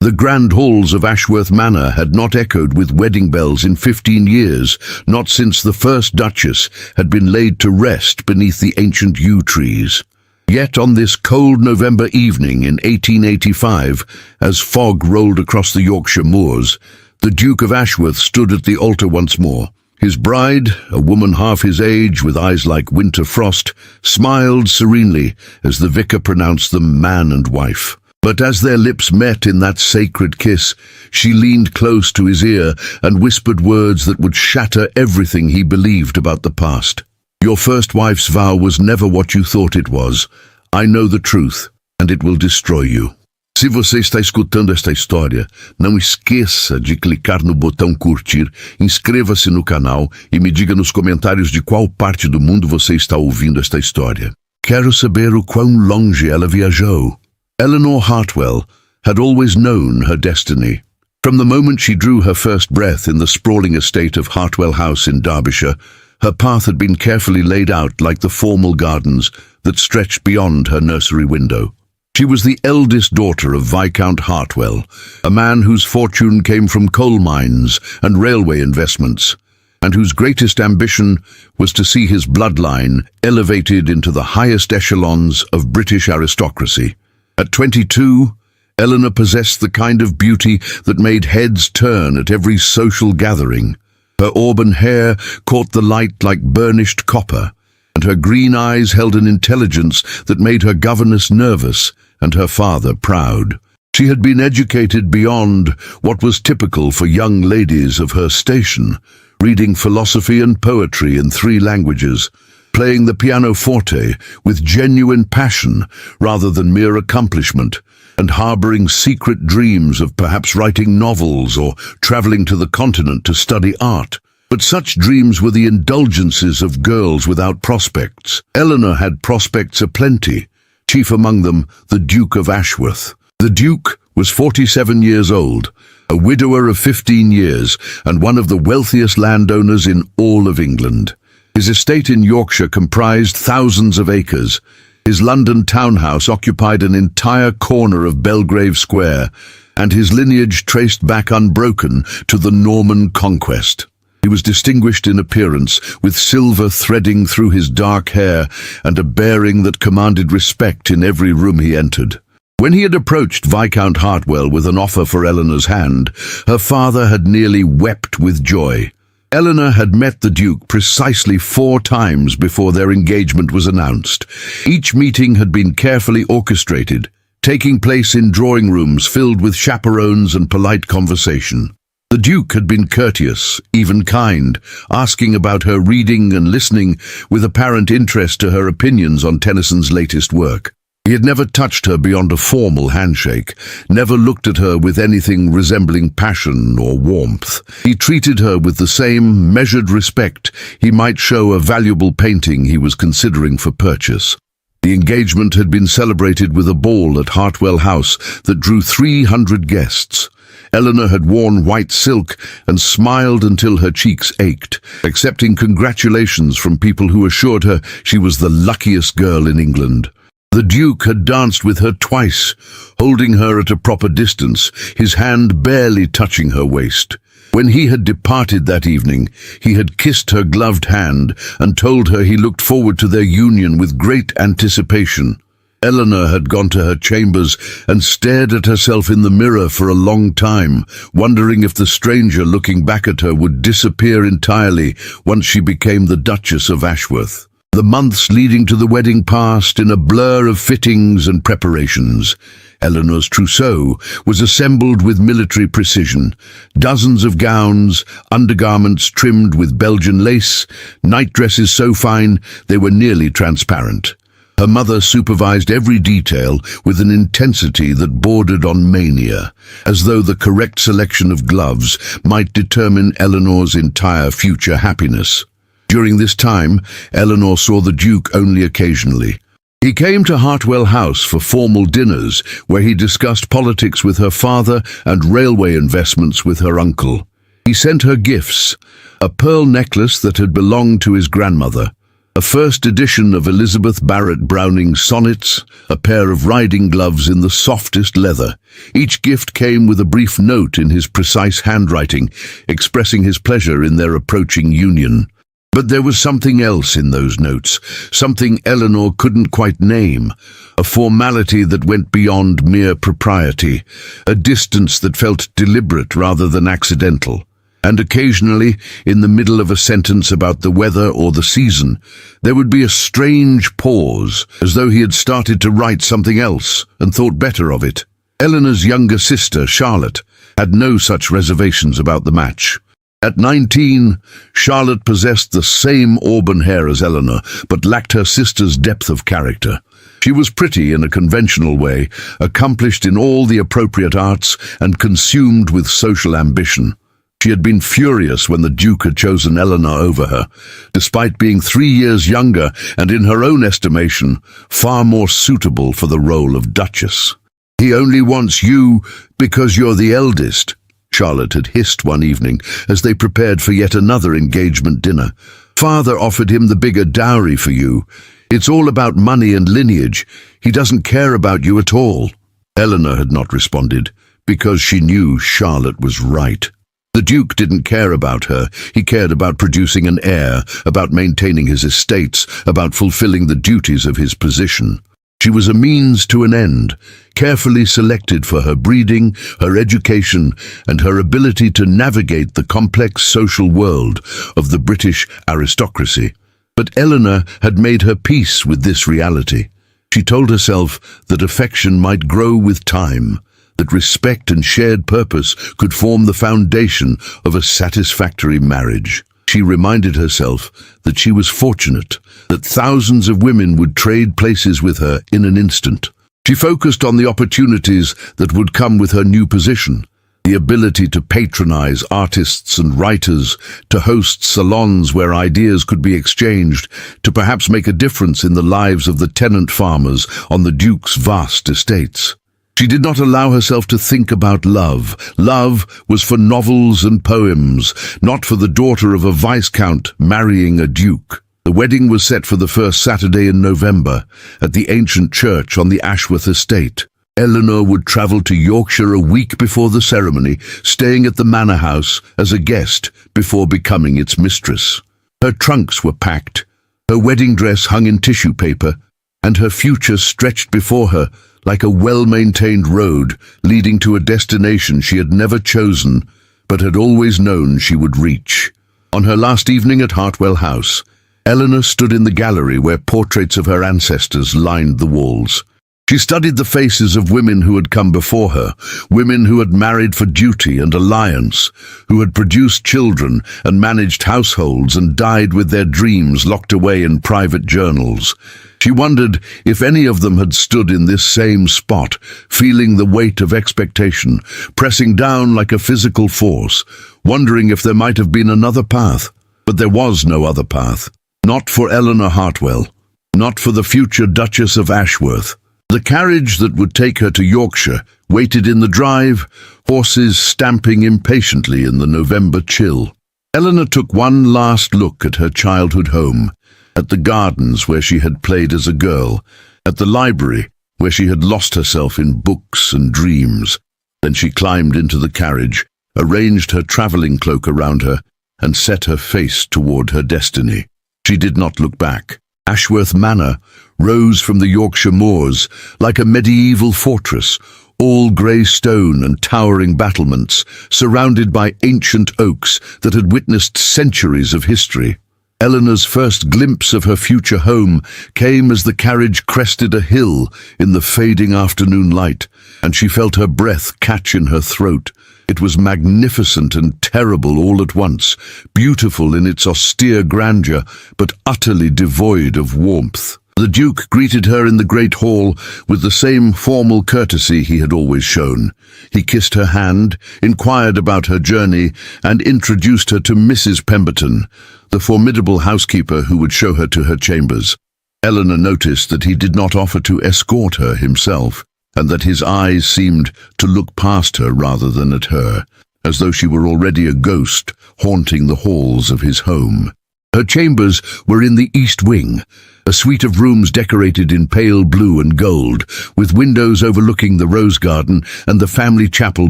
The grand halls of Ashworth Manor had not echoed with wedding bells in 15 years, not since the first Duchess had been laid to rest beneath the ancient yew trees. Yet on this cold November evening in 1885, as fog rolled across the Yorkshire moors, the Duke of Ashworth stood at the altar once more. His bride, a woman half his age with eyes like winter frost, smiled serenely as the vicar pronounced them man and wife. But as their lips met in that sacred kiss, she leaned close to his ear and whispered words that would shatter everything he believed about the past. Your first wife's vow was never what you thought it was. I know the truth, and it will destroy you. Se você está escutando esta história, não esqueça de clicar no botão curtir, inscreva-se no canal e me diga nos comentários de qual parte do mundo você está ouvindo esta história. Quero saber o quão longe ela viajou. Eleanor Hartwell had always known her destiny. From the moment she drew her first breath in the sprawling estate of Hartwell House in Derbyshire, her path had been carefully laid out like the formal gardens that stretched beyond her nursery window. She was the eldest daughter of Viscount Hartwell, a man whose fortune came from coal mines and railway investments, and whose greatest ambition was to see his bloodline elevated into the highest echelons of British aristocracy. At 22, Eleanor possessed the kind of beauty that made heads turn at every social gathering. Her auburn hair caught the light like burnished copper, and her green eyes held an intelligence that made her governess nervous and her father proud. She had been educated beyond what was typical for young ladies of her station, reading philosophy and poetry in 3 languages, playing the pianoforte with genuine passion rather than mere accomplishment, and harboring secret dreams of perhaps writing novels or traveling to the continent to study art. But such dreams were the indulgences of girls without prospects. Eleanor had prospects aplenty, chief among them the Duke of Ashworth. The Duke was 47 years old, a widower of 15 years, and one of the wealthiest landowners in all of England. His estate in Yorkshire comprised thousands of acres. His London townhouse occupied an entire corner of Belgrave Square, and his lineage traced back unbroken to the Norman conquest. He was distinguished in appearance, with silver threading through his dark hair and a bearing that commanded respect in every room he entered. When he had approached Viscount Hartwell with an offer for Eleanor's hand, her father had nearly wept with joy. Eleanor had met the Duke precisely 4 times before their engagement was announced. Each meeting had been carefully orchestrated, taking place in drawing rooms filled with chaperones and polite conversation. The Duke had been courteous, even kind, asking about her reading and listening with apparent interest to her opinions on Tennyson's latest work. He had never touched her beyond a formal handshake, never looked at her with anything resembling passion or warmth. He treated her with the same measured respect he might show a valuable painting he was considering for purchase. The engagement had been celebrated with a ball at Hartwell House that drew 300 guests. Eleanor had worn white silk and smiled until her cheeks ached, accepting congratulations from people who assured her she was the luckiest girl in England. The Duke had danced with her twice, holding her at a proper distance, his hand barely touching her waist. When he had departed that evening, he had kissed her gloved hand and told her he looked forward to their union with great anticipation. Eleanor had gone to her chambers and stared at herself in the mirror for a long time, wondering if the stranger looking back at her would disappear entirely once she became the Duchess of Ashworth. The months leading to the wedding passed in a blur of fittings and preparations. Eleanor's trousseau was assembled with military precision. Dozens of gowns, undergarments trimmed with Belgian lace, nightdresses so fine they were nearly transparent. Her mother supervised every detail with an intensity that bordered on mania, as though the correct selection of gloves might determine Eleanor's entire future happiness. During this time, Eleanor saw the Duke only occasionally. He came to Hartwell House for formal dinners, where he discussed politics with her father and railway investments with her uncle. He sent her gifts, a pearl necklace that had belonged to his grandmother, A first edition of Elizabeth Barrett Browning's sonnets, a pair of riding gloves in the softest leather. Each gift came with a brief note in his precise handwriting, expressing his pleasure in their approaching union. But there was something else in those notes, something Eleanor couldn't quite name, a formality that went beyond mere propriety, a distance that felt deliberate rather than accidental. And occasionally, in the middle of a sentence about the weather or the season, there would be a strange pause, as though he had started to write something else and thought better of it. Eleanor's younger sister, Charlotte, had no such reservations about the match. At 19, Charlotte possessed the same auburn hair as Eleanor, but lacked her sister's depth of character. She was pretty in a conventional way, accomplished in all the appropriate arts, and consumed with social ambition. She had been furious when the Duke had chosen Eleanor over her, despite being 3 years younger and, in her own estimation, far more suitable for the role of Duchess. "He only wants you because you're the eldest," Charlotte had hissed one evening as they prepared for yet another engagement dinner. "Father offered him the bigger dowry for you. It's all about money and lineage. He doesn't care about you at all." Eleanor had not responded, because she knew Charlotte was right. The Duke didn't care about her. He cared about producing an heir, about maintaining his estates, about fulfilling the duties of his position. She was a means to an end, carefully selected for her breeding, her education, and her ability to navigate the complex social world of the British aristocracy. But Eleanor had made her peace with this reality. She told herself that affection might grow with time, that respect and shared purpose could form the foundation of a satisfactory marriage. She reminded herself that she was fortunate, that thousands of women would trade places with her in an instant. She focused on the opportunities that would come with her new position, the ability to patronize artists and writers, to host salons where ideas could be exchanged, to perhaps make a difference in the lives of the tenant farmers on the Duke's vast estates. She did not allow herself to think about love. Love was for novels and poems, not for the daughter of a viscount marrying a duke. The wedding was set for the first Saturday in November, at the ancient church on the Ashworth estate. Eleanor would travel to Yorkshire a week before the ceremony, staying at the manor house as a guest before becoming its mistress. Her trunks were packed, her wedding dress hung in tissue paper, and her future stretched before her like a well-maintained road leading to a destination she had never chosen, but had always known she would reach. On her last evening at Hartwell House, Eleanor stood in the gallery where portraits of her ancestors lined the walls. She studied the faces of women who had come before her, women who had married for duty and alliance, who had produced children and managed households and died with their dreams locked away in private journals. She wondered if any of them had stood in this same spot, feeling the weight of expectation, pressing down like a physical force, wondering if there might have been another path. But there was no other path. Not for Eleanor Hartwell. Not for the future Duchess of Ashworth. The carriage that would take her to Yorkshire waited in the drive, horses stamping impatiently in the November chill. Eleanor took one last look at her childhood home, at the gardens where she had played as a girl, at the library where she had lost herself in books and dreams. Then she climbed into the carriage, arranged her travelling cloak around her, and set her face toward her destiny. She did not look back. Ashworth Manor rose from the Yorkshire moors like a medieval fortress, all grey stone and towering battlements, surrounded by ancient oaks that had witnessed centuries of history. Eleanor's first glimpse of her future home came as the carriage crested a hill in the fading afternoon light, and she felt her breath catch in her throat. It was magnificent and terrible all at once, beautiful in its austere grandeur, but utterly devoid of warmth. The Duke greeted her in the great hall with the same formal courtesy he had always shown. He kissed her hand, inquired about her journey, and introduced her to Mrs. Pemberton, the formidable housekeeper who would show her to her chambers. Eleanor noticed that he did not offer to escort her himself, and that his eyes seemed to look past her rather than at her, as though she were already a ghost haunting the halls of his home. Her chambers were in the east wing, a suite of rooms decorated in pale blue and gold, with windows overlooking the rose garden and the family chapel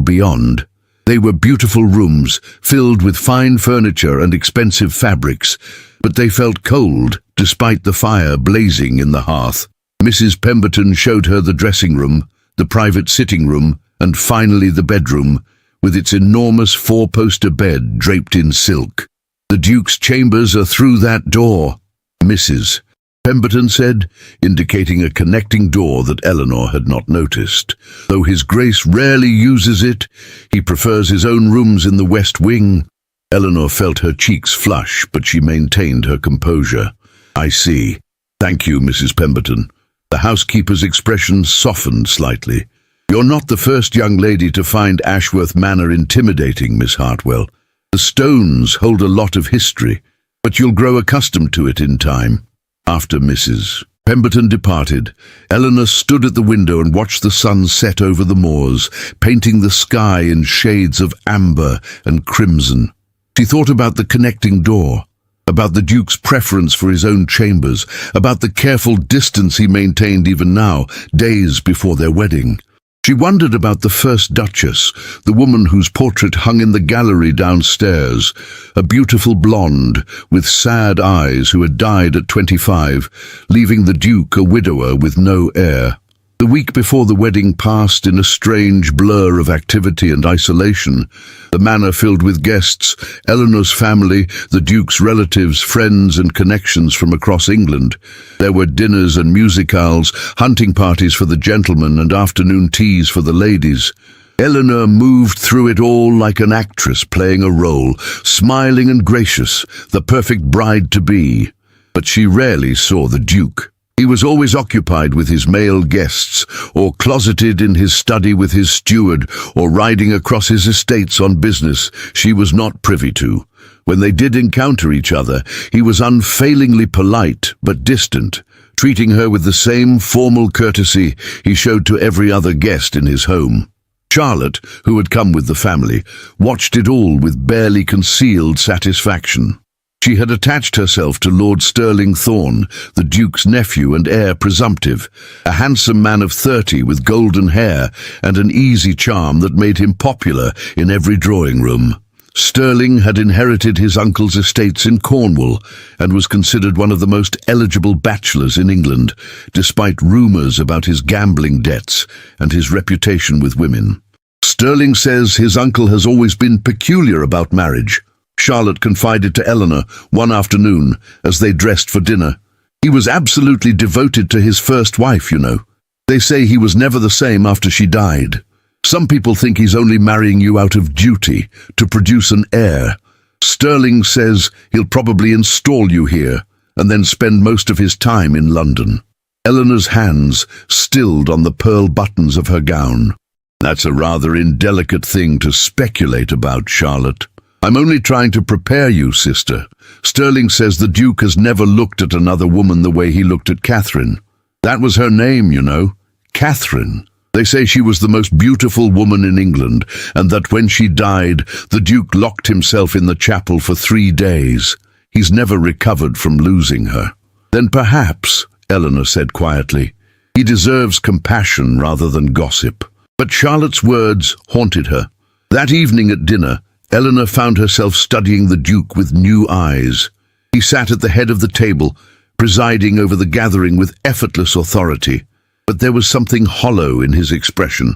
beyond. They were beautiful rooms, filled with fine furniture and expensive fabrics, but they felt cold, despite the fire blazing in the hearth. Mrs. Pemberton showed her the dressing room, the private sitting room, and finally the bedroom, with its enormous four-poster bed draped in silk. "The Duke's chambers are through that door," Mrs. Pemberton said, indicating a connecting door that Eleanor had not noticed. "Though His Grace rarely uses it, he prefers his own rooms in the west wing." Eleanor felt her cheeks flush, but she maintained her composure. "I see. Thank you, Mrs. Pemberton." The housekeeper's expression softened slightly. "You're not the first young lady to find Ashworth Manor intimidating, Miss Hartwell. The Stones hold a lot of history, but you'll grow accustomed to it in time." After Mrs. Pemberton departed, Eleanor stood at the window and watched the sun set over the moors, painting the sky in shades of amber and crimson. She thought about the connecting door, about the Duke's preference for his own chambers, about the careful distance he maintained even now, days before their wedding. She wondered about the first Duchess, the woman whose portrait hung in the gallery downstairs, a beautiful blonde with sad eyes who had died at 25, leaving the Duke a widower with no heir. The week before the wedding passed in a strange blur of activity and isolation. The manor filled with guests, Eleanor's family, the Duke's relatives, friends and connections from across England. There were dinners and musicales, hunting parties for the gentlemen and afternoon teas for the ladies. Eleanor moved through it all like an actress playing a role, smiling and gracious, the perfect bride-to-be. But she rarely saw the Duke. He was always occupied with his male guests, or closeted in his study with his steward, or riding across his estates on business she was not privy to. When they did encounter each other, he was unfailingly polite but distant, treating her with the same formal courtesy he showed to every other guest in his home. Charlotte, who had come with the family, watched it all with barely concealed satisfaction. She had attached herself to Lord Sterling Thorne, the Duke's nephew and heir presumptive, a handsome man of 30 with golden hair and an easy charm that made him popular in every drawing room. Sterling had inherited his uncle's estates in Cornwall and was considered one of the most eligible bachelors in England, despite rumours about his gambling debts and his reputation with women. "Sterling says his uncle has always been peculiar about marriage," Charlotte confided to Eleanor one afternoon as they dressed for dinner. "He was absolutely devoted to his first wife, you know. They say he was never the same after she died. Some people think he's only marrying you out of duty, to produce an heir. Sterling says he'll probably install you here, and then spend most of his time in London." Eleanor's hands stilled on the pearl buttons of her gown. "That's a rather indelicate thing to speculate about, Charlotte. I'm only trying to prepare you, sister. Sterling says the Duke has never looked at another woman the way he looked at Catherine. That was her name, you know, Catherine. They say she was the most beautiful woman in England, and that when she died, the Duke locked himself in the chapel for 3 days. He's never recovered from losing her." "Then perhaps," Eleanor said quietly, "he deserves compassion rather than gossip." But Charlotte's words haunted her. That evening at dinner, Eleanor found herself studying the Duke with new eyes. He sat at the head of the table, presiding over the gathering with effortless authority. But there was something hollow in his expression,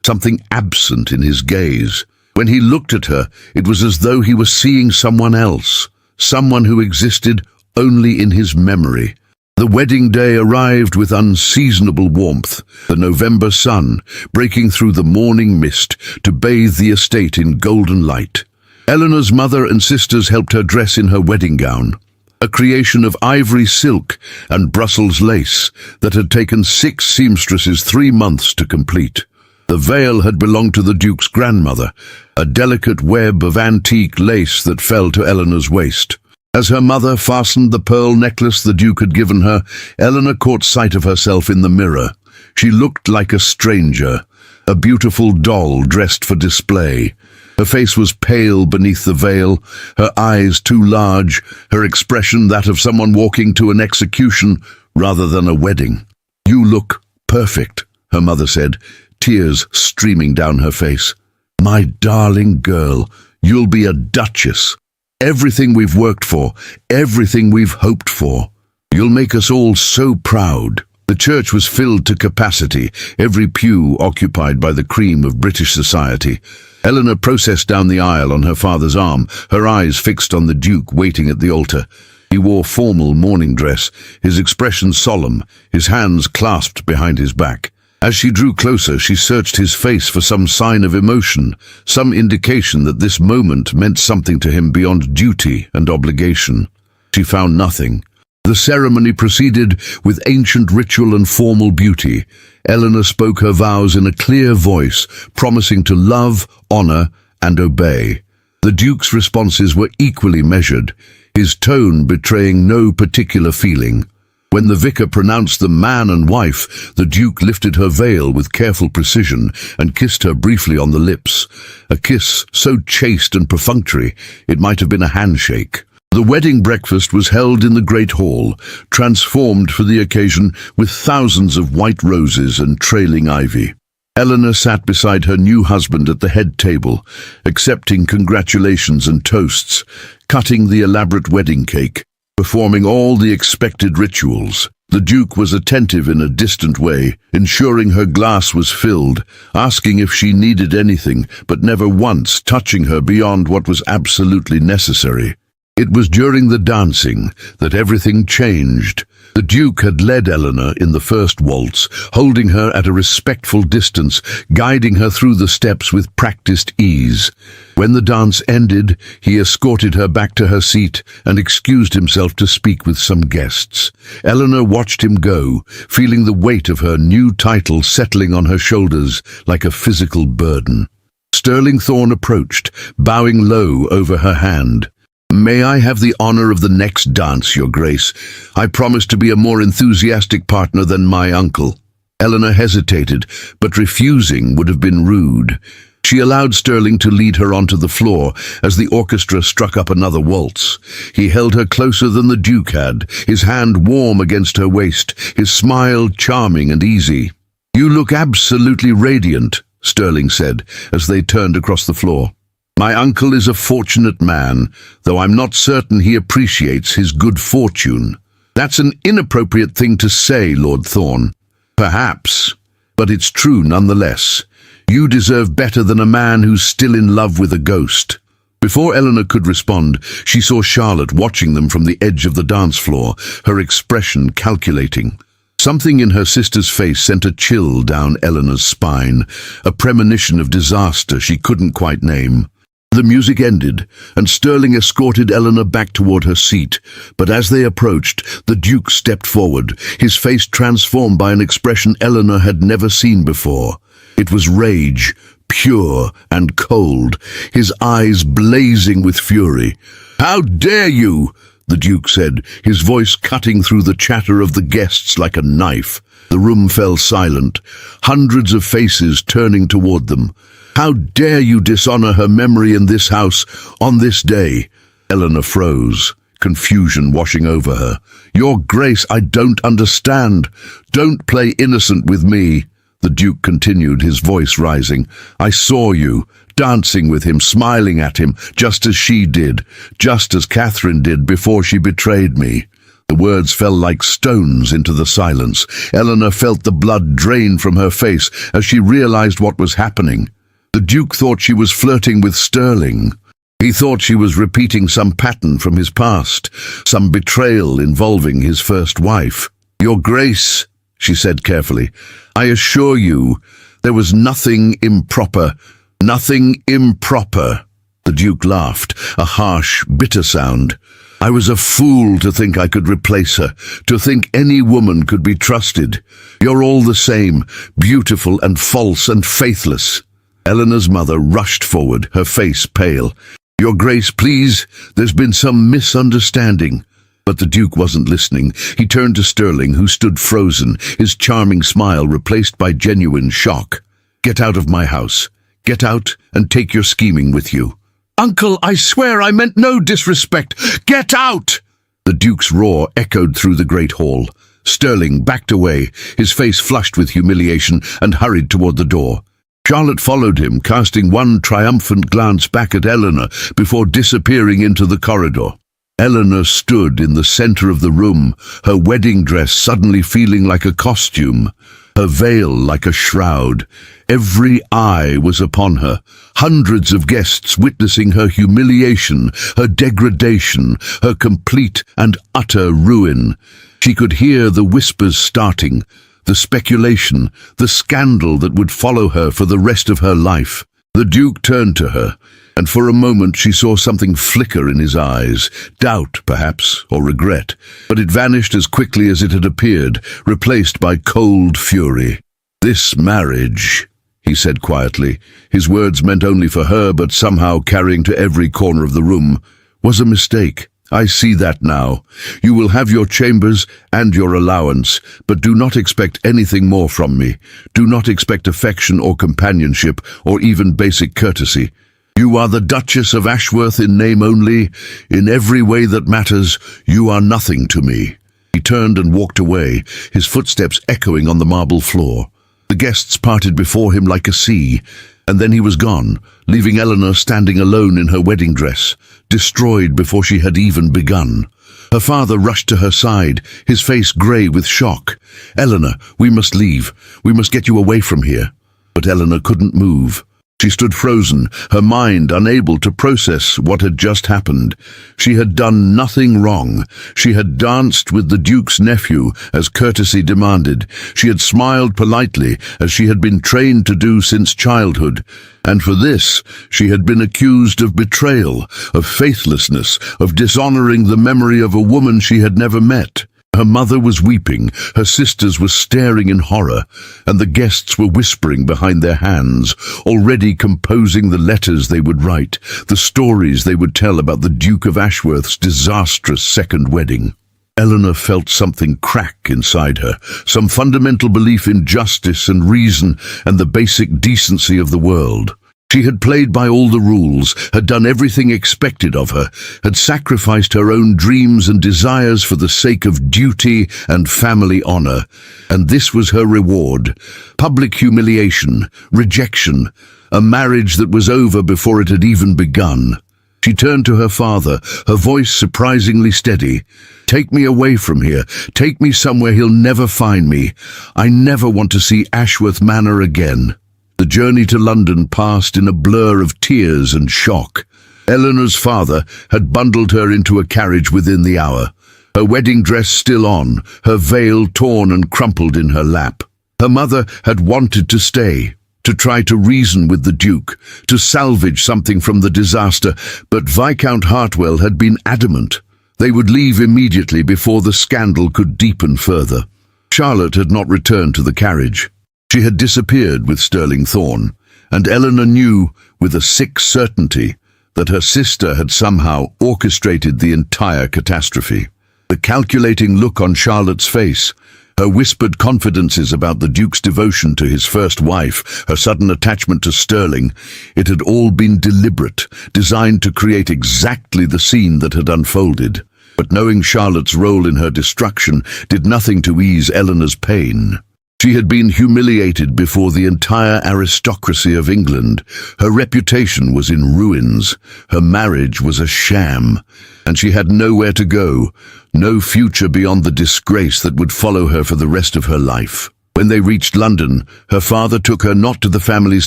something absent in his gaze. When he looked at her, it was as though he was seeing someone else, someone who existed only in his memory. The wedding day arrived with unseasonable warmth, the November sun breaking through the morning mist to bathe the estate in golden light. Eleanor's mother and sisters helped her dress in her wedding gown, a creation of ivory silk and Brussels lace that had taken 6 seamstresses 3 months to complete. The veil had belonged to the Duke's grandmother, a delicate web of antique lace that fell to Eleanor's waist. As her mother fastened the pearl necklace the Duke had given her, Eleanor caught sight of herself in the mirror. She looked like a stranger, a beautiful doll dressed for display. Her face was pale beneath the veil, her eyes too large, her expression that of someone walking to an execution rather than a wedding. "You look perfect," her mother said, tears streaming down her face. "My darling girl, you'll be a duchess. Everything we've worked for, everything we've hoped for. You'll make us all so proud." The church was filled to capacity, every pew occupied by the cream of British society. Eleanor processed down the aisle on her father's arm, her eyes fixed on the Duke waiting at the altar. He wore formal mourning dress, his expression solemn, his hands clasped behind his back. As she drew closer, she searched his face for some sign of emotion, some indication that this moment meant something to him beyond duty and obligation. She found nothing. The ceremony proceeded with ancient ritual and formal beauty. Eleanor spoke her vows in a clear voice, promising to love, honor, and obey. The Duke's responses were equally measured, his tone betraying no particular feeling. When the vicar pronounced them man and wife, the Duke lifted her veil with careful precision and kissed her briefly on the lips. A kiss so chaste and perfunctory, it might have been a handshake. The wedding breakfast was held in the Great Hall, transformed for the occasion with thousands of white roses and trailing ivy. Eleanor sat beside her new husband at the head table, accepting congratulations and toasts, cutting the elaborate wedding cake, performing all the expected rituals. The Duke was attentive in a distant way, ensuring her glass was filled, asking if she needed anything, but never once touching her beyond what was absolutely necessary. It was during the dancing that everything changed. The Duke had led Eleanor in the first waltz, holding her at a respectful distance, guiding her through the steps with practiced ease. When the dance ended, he escorted her back to her seat and excused himself to speak with some guests. Eleanor watched him go, feeling the weight of her new title settling on her shoulders like a physical burden. Sterling Thorne approached, bowing low over her hand. "May I have the honor of the next dance, Your Grace? I promise to be a more enthusiastic partner than my uncle." Eleanor hesitated, but refusing would have been rude. She allowed Sterling to lead her onto the floor as the orchestra struck up another waltz. He held her closer than the Duke had, his hand warm against her waist, his smile charming and easy. "You look absolutely radiant," Sterling said as they turned across the floor. "My uncle is a fortunate man, though I'm not certain he appreciates his good fortune." "That's an inappropriate thing to say, Lord Thorne." "Perhaps, but it's true nonetheless. You deserve better than a man who's still in love with a ghost." Before Eleanor could respond, she saw Charlotte watching them from the edge of the dance floor, her expression calculating. Something in her sister's face sent a chill down Eleanor's spine, a premonition of disaster she couldn't quite name. The music ended, and Sterling escorted Eleanor back toward her seat, but as they approached, the Duke stepped forward, his face transformed by an expression Eleanor had never seen before. It was rage, pure and cold, his eyes blazing with fury. "How dare you?" the Duke said, his voice cutting through the chatter of the guests like a knife. The room fell silent, hundreds of faces turning toward them. "How dare you dishonor her memory in this house on this day?" Eleanor froze, confusion washing over her. "Your Grace, I don't understand. Don't play innocent with me," the Duke continued, his voice rising. "I saw you, dancing with him, smiling at him, just as she did, just as Catherine did before she betrayed me." The words fell like stones into the silence. Eleanor felt the blood drain from her face as she realized what was happening. The Duke thought she was flirting with Sterling. He thought she was repeating some pattern from his past, some betrayal involving his first wife. "Your Grace," she said carefully, "I assure you, there was nothing improper. Nothing improper." The Duke laughed, a harsh, bitter sound. "I was a fool to think I could replace her, to think any woman could be trusted. You're all the same, beautiful and false and faithless." Eleanor's mother rushed forward, her face pale. "Your Grace, please, there's been some misunderstanding." But the Duke wasn't listening. He turned to Sterling, who stood frozen, his charming smile replaced by genuine shock. Get out of my house. Get out and take your scheming with you." "Uncle, I swear I meant no disrespect. Get out!" The Duke's roar echoed through the great hall. Sterling backed away, his face flushed with humiliation, and hurried toward the door. Charlotte followed him, casting one triumphant glance back at Eleanor before disappearing into the corridor. Eleanor stood in the center of the room, her wedding dress suddenly feeling like a costume, her veil like a shroud. Every eye was upon her, hundreds of guests witnessing her humiliation, her degradation, her complete and utter ruin. She could hear the whispers starting, the speculation, the scandal that would follow her for the rest of her life. The Duke turned to her, and for a moment she saw something flicker in his eyes, doubt, perhaps, or regret, but it vanished as quickly as it had appeared, replaced by cold fury. "This marriage," he said quietly, his words meant only for her but somehow carrying to every corner of the room, "was a mistake. I see that now. You will have your chambers and your allowance, but do not expect anything more from me. Do not expect affection or companionship or even basic courtesy. You are the Duchess of Ashworth in name only. In every way that matters, you are nothing to me." He turned and walked away, his footsteps echoing on the marble floor. The guests parted before him like a sea, and then he was gone, leaving Eleanor standing alone in her wedding dress, destroyed before she had even begun. Her father rushed to her side, his face grey with shock. "Eleanor, we must leave. We must get you away from here." But Eleanor couldn't move. She stood frozen, her mind unable to process what had just happened. She had done nothing wrong. She had danced with the Duke's nephew, as courtesy demanded. She had smiled politely, as she had been trained to do since childhood. And for this, she had been accused of betrayal, of faithlessness, of dishonoring the memory of a woman she had never met. Her mother was weeping, her sisters were staring in horror, and the guests were whispering behind their hands, already composing the letters they would write, the stories they would tell about the Duke of Ashworth's disastrous second wedding. Eleanor felt something crack inside her, some fundamental belief in justice and reason and the basic decency of the world. She had played by all the rules, had done everything expected of her, had sacrificed her own dreams and desires for the sake of duty and family honor. And this was her reward: public humiliation, rejection, a marriage that was over before it had even begun. She turned to her father, her voice surprisingly steady. "Take me away from here. Take me somewhere he'll never find me. I never want to see Ashworth Manor again." The journey to London passed in a blur of tears and shock. Eleanor's father had bundled her into a carriage within the hour, her wedding dress still on, her veil torn and crumpled in her lap. Her mother had wanted to stay, to try to reason with the Duke, to salvage something from the disaster, but Viscount Hartwell had been adamant. They would leave immediately before the scandal could deepen further. Charlotte had not returned to the carriage. She had disappeared with Sterling Thorne, and Eleanor knew, with a sick certainty, that her sister had somehow orchestrated the entire catastrophe. The calculating look on Charlotte's face, her whispered confidences about the Duke's devotion to his first wife, her sudden attachment to Sterling, it had all been deliberate, designed to create exactly the scene that had unfolded. But knowing Charlotte's role in her destruction did nothing to ease Eleanor's pain. She had been humiliated before the entire aristocracy of England. Her reputation was in ruins. Her marriage was a sham, and she had nowhere to go, no future beyond the disgrace that would follow her for the rest of her life. When they reached London, her father took her not to the family's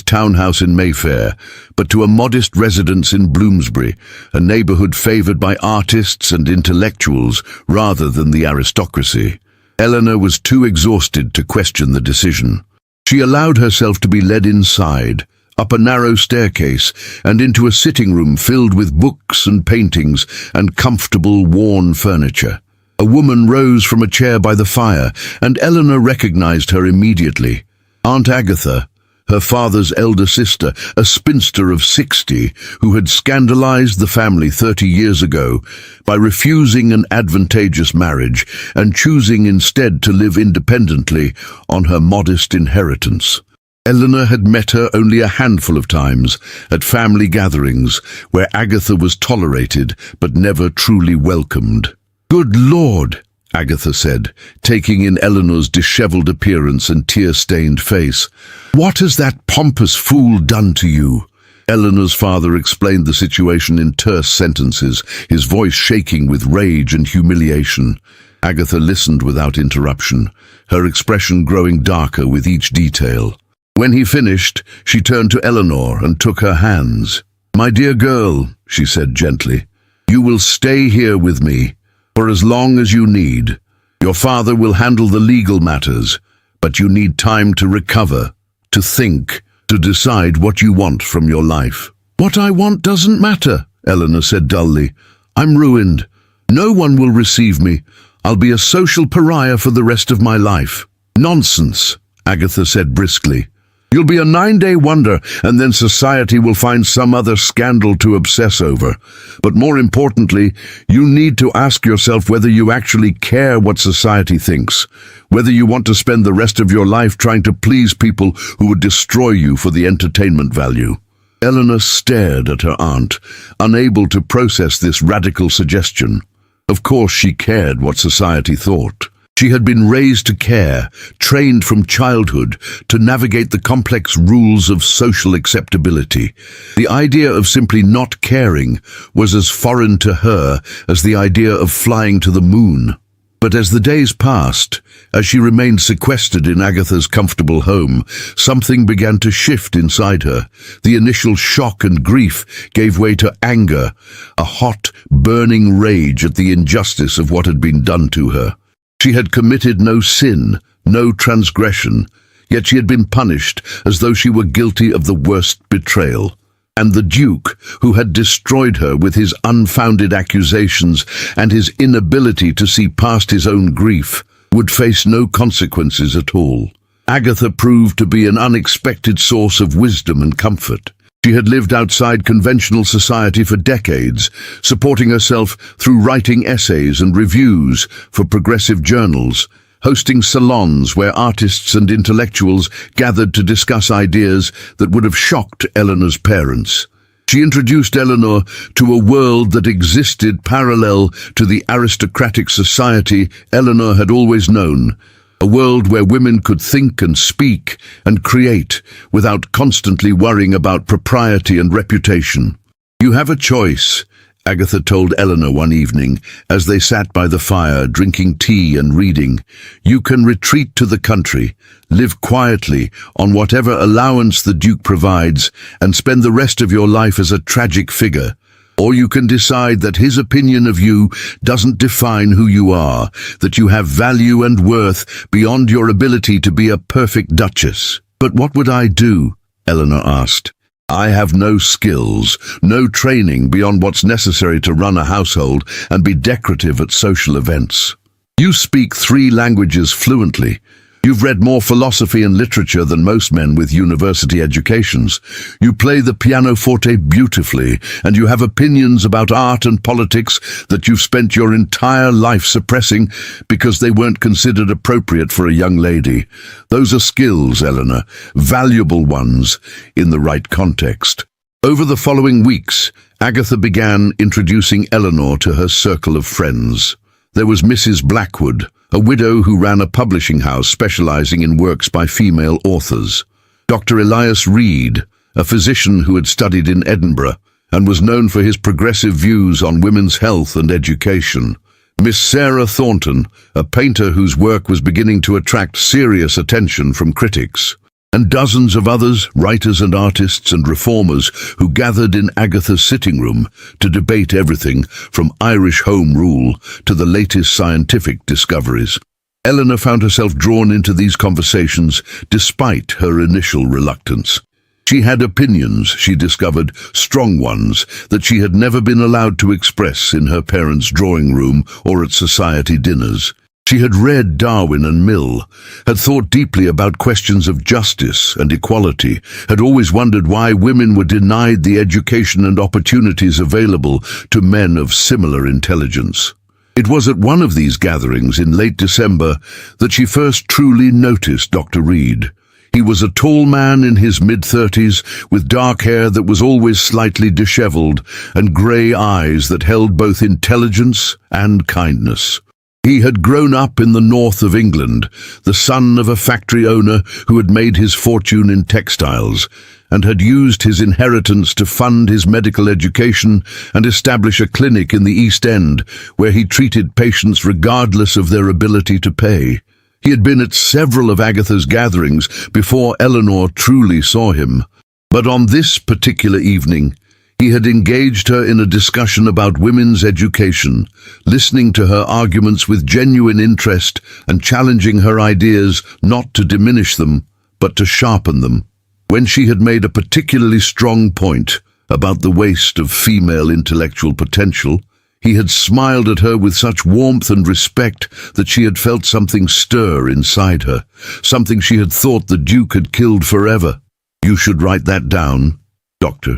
townhouse in Mayfair, but to a modest residence in Bloomsbury, a neighbourhood favoured by artists and intellectuals rather than the aristocracy. Eleanor was too exhausted to question the decision. She allowed herself to be led inside, up a narrow staircase, and into a sitting room filled with books and paintings and comfortable, worn furniture. A woman rose from a chair by the fire, and Eleanor recognized her immediately. Aunt Agatha, her father's elder sister, a spinster of 60, who had scandalized the family 30 years ago by refusing an advantageous marriage and choosing instead to live independently on her modest inheritance. Eleanor had met her only a handful of times, at family gatherings, where Agatha was tolerated but never truly welcomed. "Good Lord," Agatha said, taking in Eleanor's disheveled appearance and tear-stained face. "What has that pompous fool done to you?" Eleanor's father explained the situation in terse sentences, his voice shaking with rage and humiliation. Agatha listened without interruption, her expression growing darker with each detail. When he finished, she turned to Eleanor and took her hands. "My dear girl," she said gently, "you will stay here with me for as long as you need. Your father will handle the legal matters, but you need time to recover, to think, to decide what you want from your life." "What I want doesn't matter," Eleanor said dully. "I'm ruined. No one will receive me. I'll be a social pariah for the rest of my life." "Nonsense," Agatha said briskly. "You'll be a 9-day wonder, and then society will find some other scandal to obsess over. But more importantly, you need to ask yourself whether you actually care what society thinks, whether you want to spend the rest of your life trying to please people who would destroy you for the entertainment value." Eleanor stared at her aunt, unable to process this radical suggestion. Of course she cared what society thought. She had been raised to care, trained from childhood to navigate the complex rules of social acceptability. The idea of simply not caring was as foreign to her as the idea of flying to the moon. But as the days passed, as she remained sequestered in Agatha's comfortable home, something began to shift inside her. The initial shock and grief gave way to anger, a hot, burning rage at the injustice of what had been done to her. She had committed no sin, no transgression, yet she had been punished as though she were guilty of the worst betrayal. And the Duke, who had destroyed her with his unfounded accusations and his inability to see past his own grief, would face no consequences at all. Agatha proved to be an unexpected source of wisdom and comfort. She had lived outside conventional society for decades, supporting herself through writing essays and reviews for progressive journals, hosting salons where artists and intellectuals gathered to discuss ideas that would have shocked Eleanor's parents. She introduced Eleanor to a world that existed parallel to the aristocratic society Eleanor had always known, a world where women could think and speak and create without constantly worrying about propriety and reputation. "You have a choice," Agatha told Eleanor one evening, as they sat by the fire drinking tea and reading. "You can retreat to the country, live quietly on whatever allowance the Duke provides, and spend the rest of your life as a tragic figure. Or you can decide that his opinion of you doesn't define who you are, that you have value and worth beyond your ability to be a perfect duchess." "But what would I do?" Eleanor asked. "I have no skills, no training beyond what's necessary to run a household and be decorative at social events. You speak 3 languages fluently. You've read more philosophy and literature than most men with university educations. You play the pianoforte beautifully, and you have opinions about art and politics that you've spent your entire life suppressing because they weren't considered appropriate for a young lady. Those are skills, Eleanor, valuable ones, in the right context." Over the following weeks, Agatha began introducing Eleanor to her circle of friends. There was Mrs. Blackwood, a widow who ran a publishing house specializing in works by female authors. Dr. Elias Reed, a physician who had studied in Edinburgh and was known for his progressive views on women's health and education. Miss Sarah Thornton, a painter whose work was beginning to attract serious attention from critics. And dozens of others, writers and artists and reformers, who gathered in Agatha's sitting room to debate everything from Irish home rule to the latest scientific discoveries. Eleanor found herself drawn into these conversations despite her initial reluctance. She had opinions, she discovered, strong ones, that she had never been allowed to express in her parents' drawing room or at society dinners. She had read Darwin and Mill, had thought deeply about questions of justice and equality, had always wondered why women were denied the education and opportunities available to men of similar intelligence. It was at one of these gatherings in late December that she first truly noticed Dr. Reed. He was a tall man in his mid-30s, with dark hair that was always slightly disheveled, and grey eyes that held both intelligence and kindness. He had grown up in the north of England, the son of a factory owner who had made his fortune in textiles, and had used his inheritance to fund his medical education and establish a clinic in the East End, where he treated patients regardless of their ability to pay. He had been at several of Agatha's gatherings before Eleanor truly saw him. But on this particular evening, he had engaged her in a discussion about women's education, listening to her arguments with genuine interest and challenging her ideas not to diminish them, but to sharpen them. When she had made a particularly strong point about the waste of female intellectual potential, he had smiled at her with such warmth and respect that she had felt something stir inside her, something she had thought the Duke had killed forever. "You should write that down, Doctor,"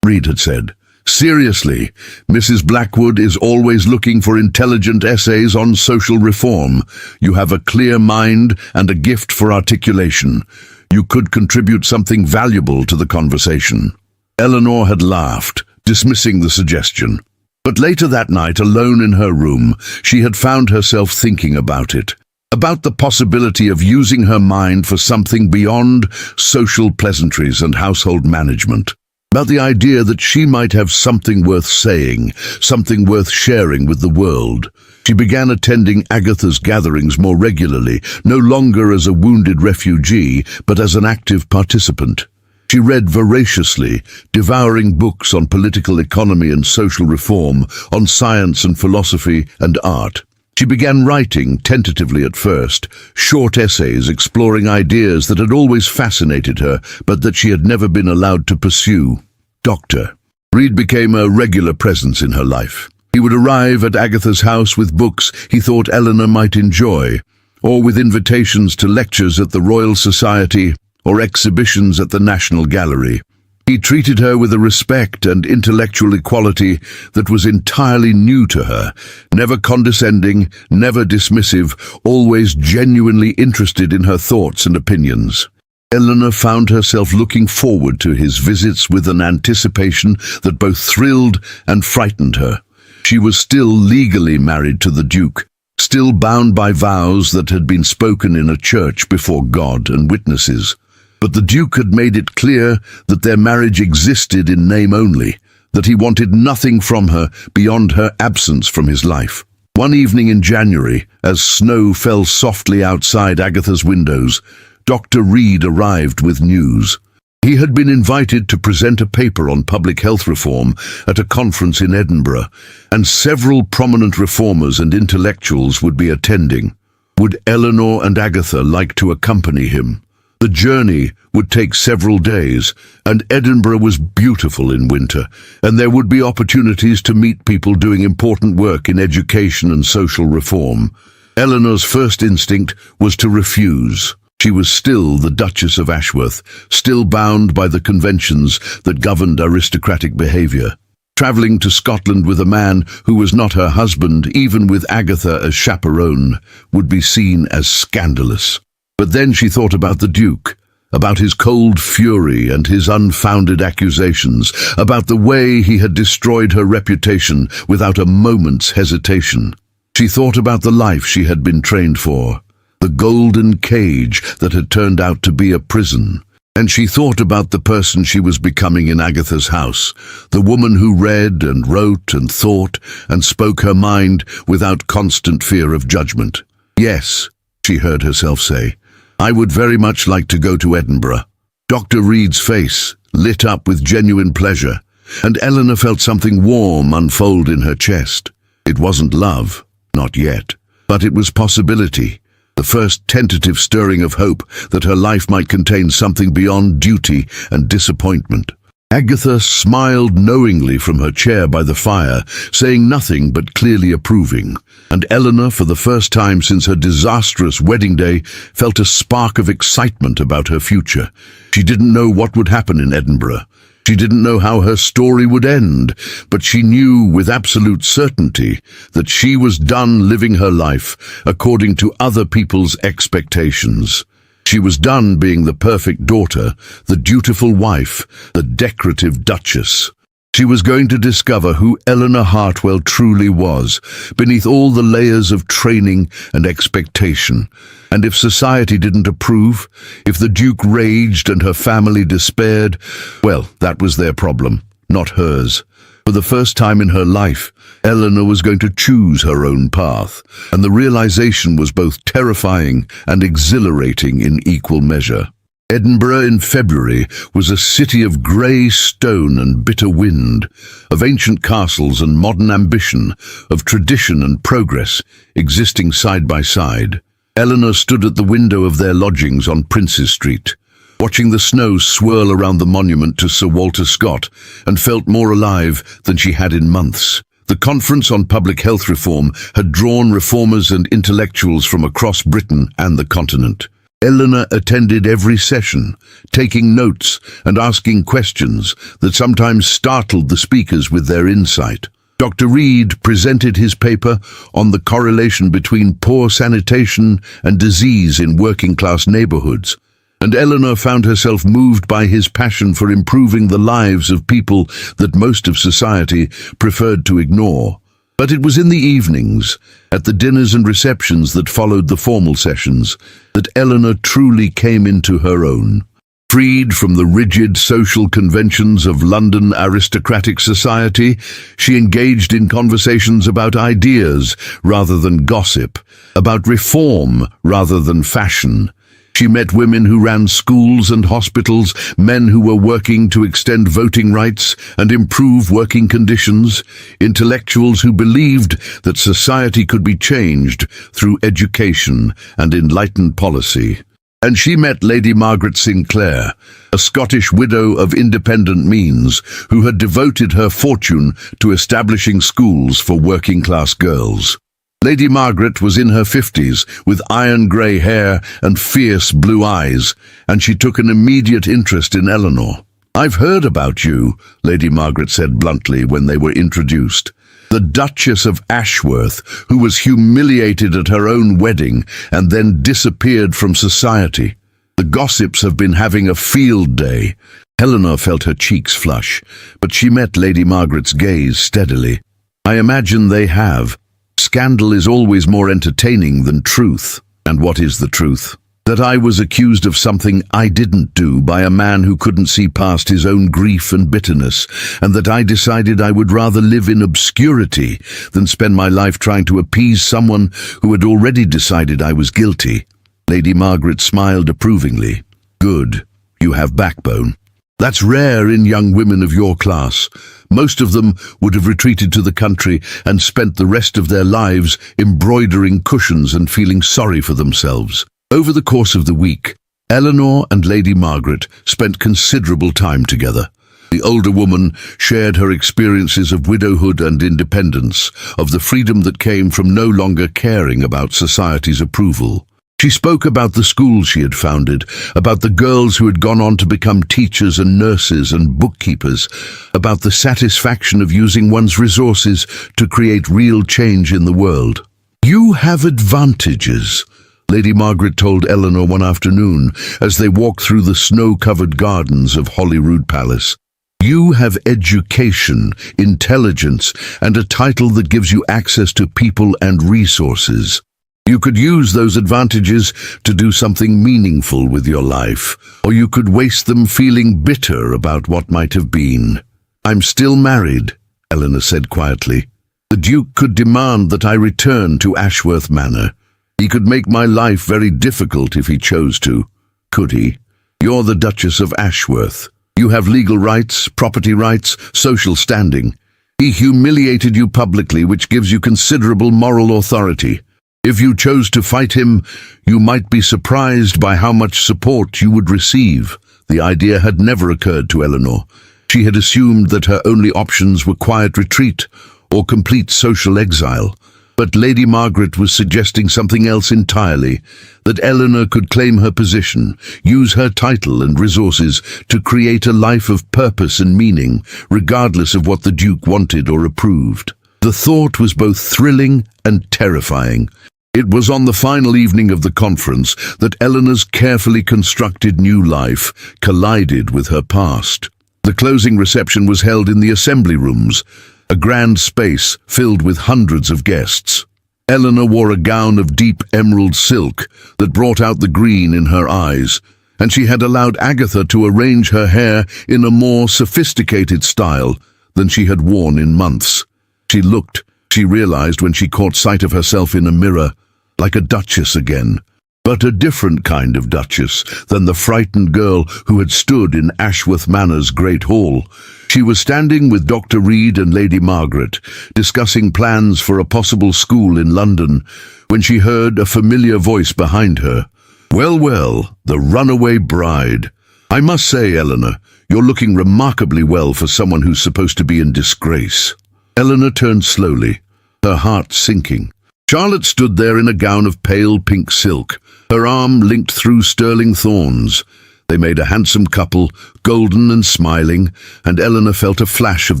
Reed had said. "Seriously, Mrs. Blackwood is always looking for intelligent essays on social reform. You have a clear mind and a gift for articulation. You could contribute something valuable to the conversation." Eleanor had laughed, dismissing the suggestion. But later that night, alone in her room, she had found herself thinking about it, about the possibility of using her mind for something beyond social pleasantries and household management, about the idea that she might have something worth saying, something worth sharing with the world. She began attending Agatha's gatherings more regularly, no longer as a wounded refugee, but as an active participant. She read voraciously, devouring books on political economy and social reform, on science and philosophy and art. She began writing, tentatively at first, short essays exploring ideas that had always fascinated her, but that she had never been allowed to pursue. Dr. Reed became a regular presence in her life. He would arrive at Agatha's house with books he thought Eleanor might enjoy, or with invitations to lectures at the Royal Society or exhibitions at the National Gallery. He treated her with a respect and intellectual equality that was entirely new to her, never condescending, never dismissive, always genuinely interested in her thoughts and opinions. Eleanor found herself looking forward to his visits with an anticipation that both thrilled and frightened her. She was still legally married to the Duke, still bound by vows that had been spoken in a church before God and witnesses. But the Duke had made it clear that their marriage existed in name only, that he wanted nothing from her beyond her absence from his life. One evening in January, as snow fell softly outside Agatha's windows, Dr. Reed arrived with news. He had been invited to present a paper on public health reform at a conference in Edinburgh, and several prominent reformers and intellectuals would be attending. Would Eleanor and Agatha like to accompany him? The journey would take several days, and Edinburgh was beautiful in winter, and there would be opportunities to meet people doing important work in education and social reform. Eleanor's first instinct was to refuse. She was still the Duchess of Ashworth, still bound by the conventions that governed aristocratic behaviour. Travelling to Scotland with a man who was not her husband, even with Agatha as chaperone, would be seen as scandalous. But then she thought about the Duke, about his cold fury and his unfounded accusations, about the way he had destroyed her reputation without a moment's hesitation. She thought about the life she had been trained for, the golden cage that had turned out to be a prison. And she thought about the person she was becoming in Agatha's house, the woman who read and wrote and thought and spoke her mind without constant fear of judgment. "Yes," she heard herself say, "I would very much like to go to Edinburgh." Dr. Reed's face lit up with genuine pleasure, and Eleanor felt something warm unfold in her chest. It wasn't love, not yet, but it was possibility, the first tentative stirring of hope that her life might contain something beyond duty and disappointment. Agatha smiled knowingly from her chair by the fire, saying nothing but clearly approving, and Eleanor, for the first time since her disastrous wedding day, felt a spark of excitement about her future. She didn't know what would happen in Edinburgh. She didn't know how her story would end, but she knew with absolute certainty that she was done living her life according to other people's expectations. She was done being the perfect daughter, the dutiful wife, the decorative duchess. She was going to discover who Eleanor Hartwell truly was, beneath all the layers of training and expectation. And if society didn't approve, if the Duke raged and her family despaired, well, that was their problem, not hers. For the first time in her life, Eleanor was going to choose her own path, and the realization was both terrifying and exhilarating in equal measure. Edinburgh in February was a city of grey stone and bitter wind, of ancient castles and modern ambition, of tradition and progress, existing side by side. Eleanor stood at the window of their lodgings on Princes Street, watching the snow swirl around the monument to Sir Walter Scott, and felt more alive than she had in months. The Conference on Public Health Reform had drawn reformers and intellectuals from across Britain and the continent. Eleanor attended every session, taking notes and asking questions that sometimes startled the speakers with their insight. Dr. Reid presented his paper on the correlation between poor sanitation and disease in working-class neighborhoods, and Eleanor found herself moved by his passion for improving the lives of people that most of society preferred to ignore. But it was in the evenings, at the dinners and receptions that followed the formal sessions, that Eleanor truly came into her own. Freed from the rigid social conventions of London aristocratic society, she engaged in conversations about ideas rather than gossip, about reform rather than fashion. She met women who ran schools and hospitals, men who were working to extend voting rights and improve working conditions, intellectuals who believed that society could be changed through education and enlightened policy. And she met Lady Margaret Sinclair, a Scottish widow of independent means who had devoted her fortune to establishing schools for working-class girls. Lady Margaret was in her 50s, with iron-grey hair and fierce blue eyes, and she took an immediate interest in Eleanor. "I've heard about you," Lady Margaret said bluntly when they were introduced. The Duchess of Ashworth, who was humiliated at her own wedding and then disappeared from society. The gossips have been having a field day. Eleanor felt her cheeks flush, but she met Lady Margaret's gaze steadily. "I imagine they have. Scandal is always more entertaining than truth." "And what is the truth?" "That I was accused of something I didn't do by a man who couldn't see past his own grief and bitterness, and that I decided I would rather live in obscurity than spend my life trying to appease someone who had already decided I was guilty." Lady Margaret smiled approvingly. "Good. You have backbone. That's rare in young women of your class. Most of them would have retreated to the country and spent the rest of their lives embroidering cushions and feeling sorry for themselves." Over the course of the week, Eleanor and Lady Margaret spent considerable time together. The older woman shared her experiences of widowhood and independence, of the freedom that came from no longer caring about society's approval. She spoke about the schools she had founded, about the girls who had gone on to become teachers and nurses and bookkeepers, about the satisfaction of using one's resources to create real change in the world. "You have advantages," Lady Margaret told Eleanor one afternoon as they walked through the snow-covered gardens of Holyrood Palace. "You have education, intelligence, and a title that gives you access to people and resources. You could use those advantages to do something meaningful with your life, or you could waste them feeling bitter about what might have been." "I'm still married," Eleanor said quietly. "The Duke could demand that I return to Ashworth Manor. He could make my life very difficult if he chose to. Could he? You're the Duchess of Ashworth. You have legal rights, property rights, social standing. He humiliated you publicly, which gives you considerable moral authority. If you chose to fight him, you might be surprised by how much support you would receive." The idea had never occurred to Eleanor. She had assumed that her only options were quiet retreat or complete social exile. But Lady Margaret was suggesting something else entirely, that Eleanor could claim her position, use her title and resources to create a life of purpose and meaning, regardless of what the Duke wanted or approved. The thought was both thrilling and terrifying. It was on the final evening of the conference that Eleanor's carefully constructed new life collided with her past. The closing reception was held in the assembly rooms, a grand space filled with hundreds of guests. Eleanor wore a gown of deep emerald silk that brought out the green in her eyes, and she had allowed Agatha to arrange her hair in a more sophisticated style than she had worn in months. She realized when she caught sight of herself in a mirror, like a duchess again, but a different kind of duchess than the frightened girl who had stood in Ashworth Manor's great hall. She was standing with Dr. Reed and Lady Margaret, discussing plans for a possible school in London, when she heard a familiar voice behind her. "Well, well, the runaway bride. I must say, Eleanor, you're looking remarkably well for someone who's supposed to be in disgrace." Eleanor turned slowly, her heart sinking. Charlotte stood there in a gown of pale pink silk, her arm linked through sterling thorns. They made a handsome couple, golden and smiling, and Eleanor felt a flash of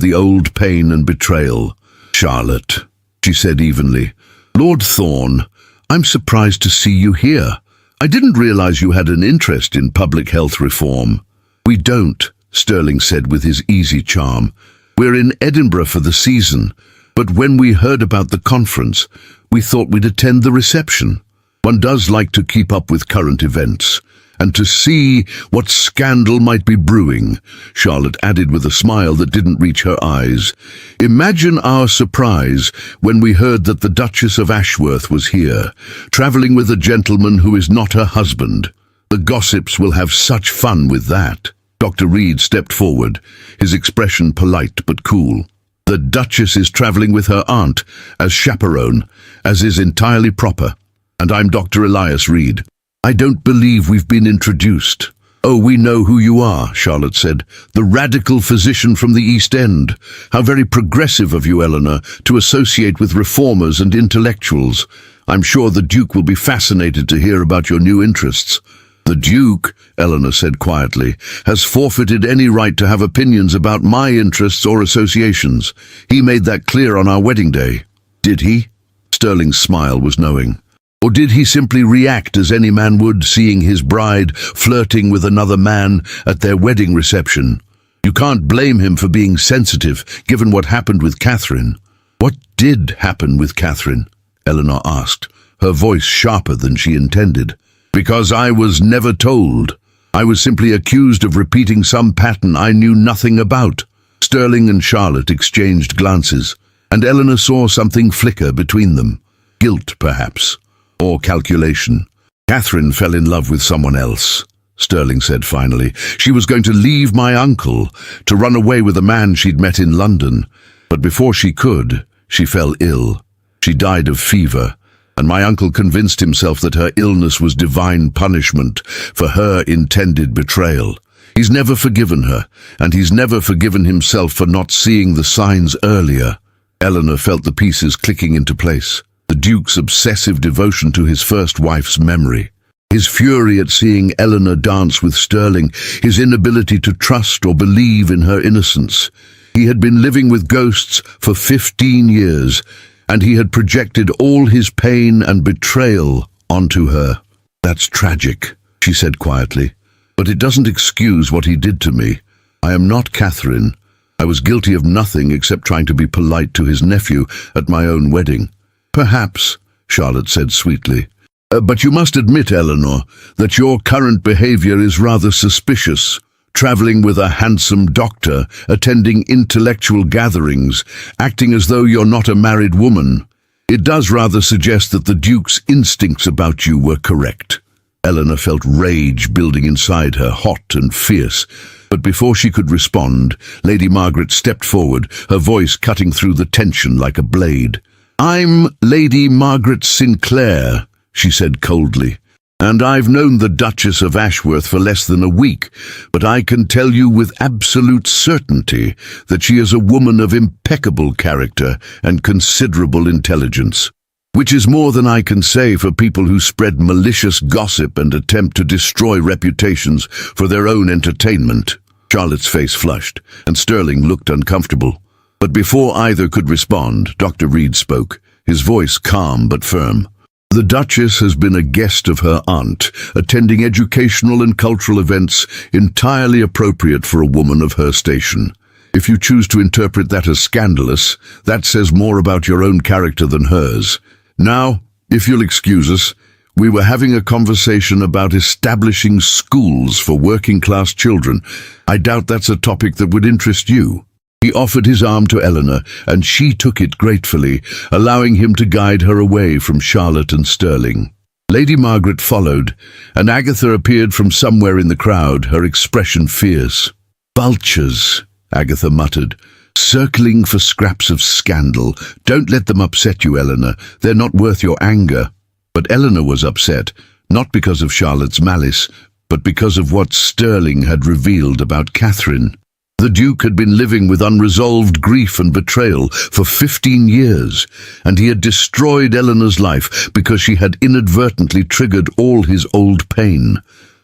the old pain and betrayal. "Charlotte," she said evenly, "Lord Thorne, I'm surprised to see you here. I didn't realize you had an interest in public health reform." "We don't," Sterling said with his easy charm. "We're in Edinburgh for the season, but when we heard about the conference, we thought we'd attend the reception. One does like to keep up with current events, and to see what scandal might be brewing," Charlotte added with a smile that didn't reach her eyes. "Imagine our surprise when we heard that the Duchess of Ashworth was here, travelling with a gentleman who is not her husband. The gossips will have such fun with that." Dr. Reed stepped forward, his expression polite but cool. "The Duchess is travelling with her aunt as chaperone, as is entirely proper. And I'm Dr. Elias Reed. I don't believe we've been introduced." "Oh, we know who you are," Charlotte said. "The radical physician from the East End. How very progressive of you, Eleanor, to associate with reformers and intellectuals. I'm sure the Duke will be fascinated to hear about your new interests." "The Duke," Eleanor said quietly, "has forfeited any right to have opinions about my interests or associations. He made that clear on our wedding day." "Did he?" Sterling's smile was knowing. "Or did he simply react as any man would, seeing his bride flirting with another man at their wedding reception? You can't blame him for being sensitive, given what happened with Catherine." "What did happen with Catherine?" Eleanor asked, her voice sharper than she intended. "Because I was never told. I was simply accused of repeating some pattern I knew nothing about." Sterling and Charlotte exchanged glances, and Eleanor saw something flicker between them. Guilt, perhaps, or calculation. "Catherine fell in love with someone else," Sterling said finally. "She was going to leave my uncle, to run away with a man she'd met in London. But before she could, she fell ill. She died of fever, and my uncle convinced himself that her illness was divine punishment for her intended betrayal. He's never forgiven her, and he's never forgiven himself for not seeing the signs earlier." Eleanor felt the pieces clicking into place. The Duke's obsessive devotion to his first wife's memory, his fury at seeing Eleanor dance with Sterling, his inability to trust or believe in her innocence. He had been living with ghosts for 15 years, and he had projected all his pain and betrayal onto her. "That's tragic," she said quietly, "but it doesn't excuse what he did to me. I am not Catherine. I was guilty of nothing except trying to be polite to his nephew at my own wedding." "Perhaps," Charlotte said sweetly. But you must admit, Eleanor, that your current behavior is rather suspicious. Traveling with a handsome doctor, attending intellectual gatherings, acting as though you're not a married woman. It does rather suggest that the Duke's instincts about you were correct." Eleanor felt rage building inside her, hot and fierce. But before she could respond, Lady Margaret stepped forward, her voice cutting through the tension like a blade. "I'm Lady Margaret Sinclair," she said coldly, "and I've known the Duchess of Ashworth for less than a week, but I can tell you with absolute certainty that she is a woman of impeccable character and considerable intelligence, which is more than I can say for people who spread malicious gossip and attempt to destroy reputations for their own entertainment." Charlotte's face flushed, and Sterling looked uncomfortable. But before either could respond, Dr. Reed spoke, his voice calm but firm. The Duchess has been a guest of her aunt, attending educational and cultural events entirely appropriate for a woman of her station. If you choose to interpret that as scandalous, that says more about your own character than hers. Now, if you'll excuse us, we were having a conversation about establishing schools for working-class children. I doubt that's a topic that would interest you. He offered his arm to Eleanor, and she took it gratefully, allowing him to guide her away from Charlotte and Sterling. Lady Margaret followed, and Agatha appeared from somewhere in the crowd, her expression fierce. "Vultures," Agatha muttered, "circling for scraps of scandal. Don't let them upset you, Eleanor. They're not worth your anger." But Eleanor was upset, not because of Charlotte's malice, but because of what Sterling had revealed about Catherine. The Duke had been living with unresolved grief and betrayal for 15 years, and he had destroyed Eleanor's life because she had inadvertently triggered all his old pain.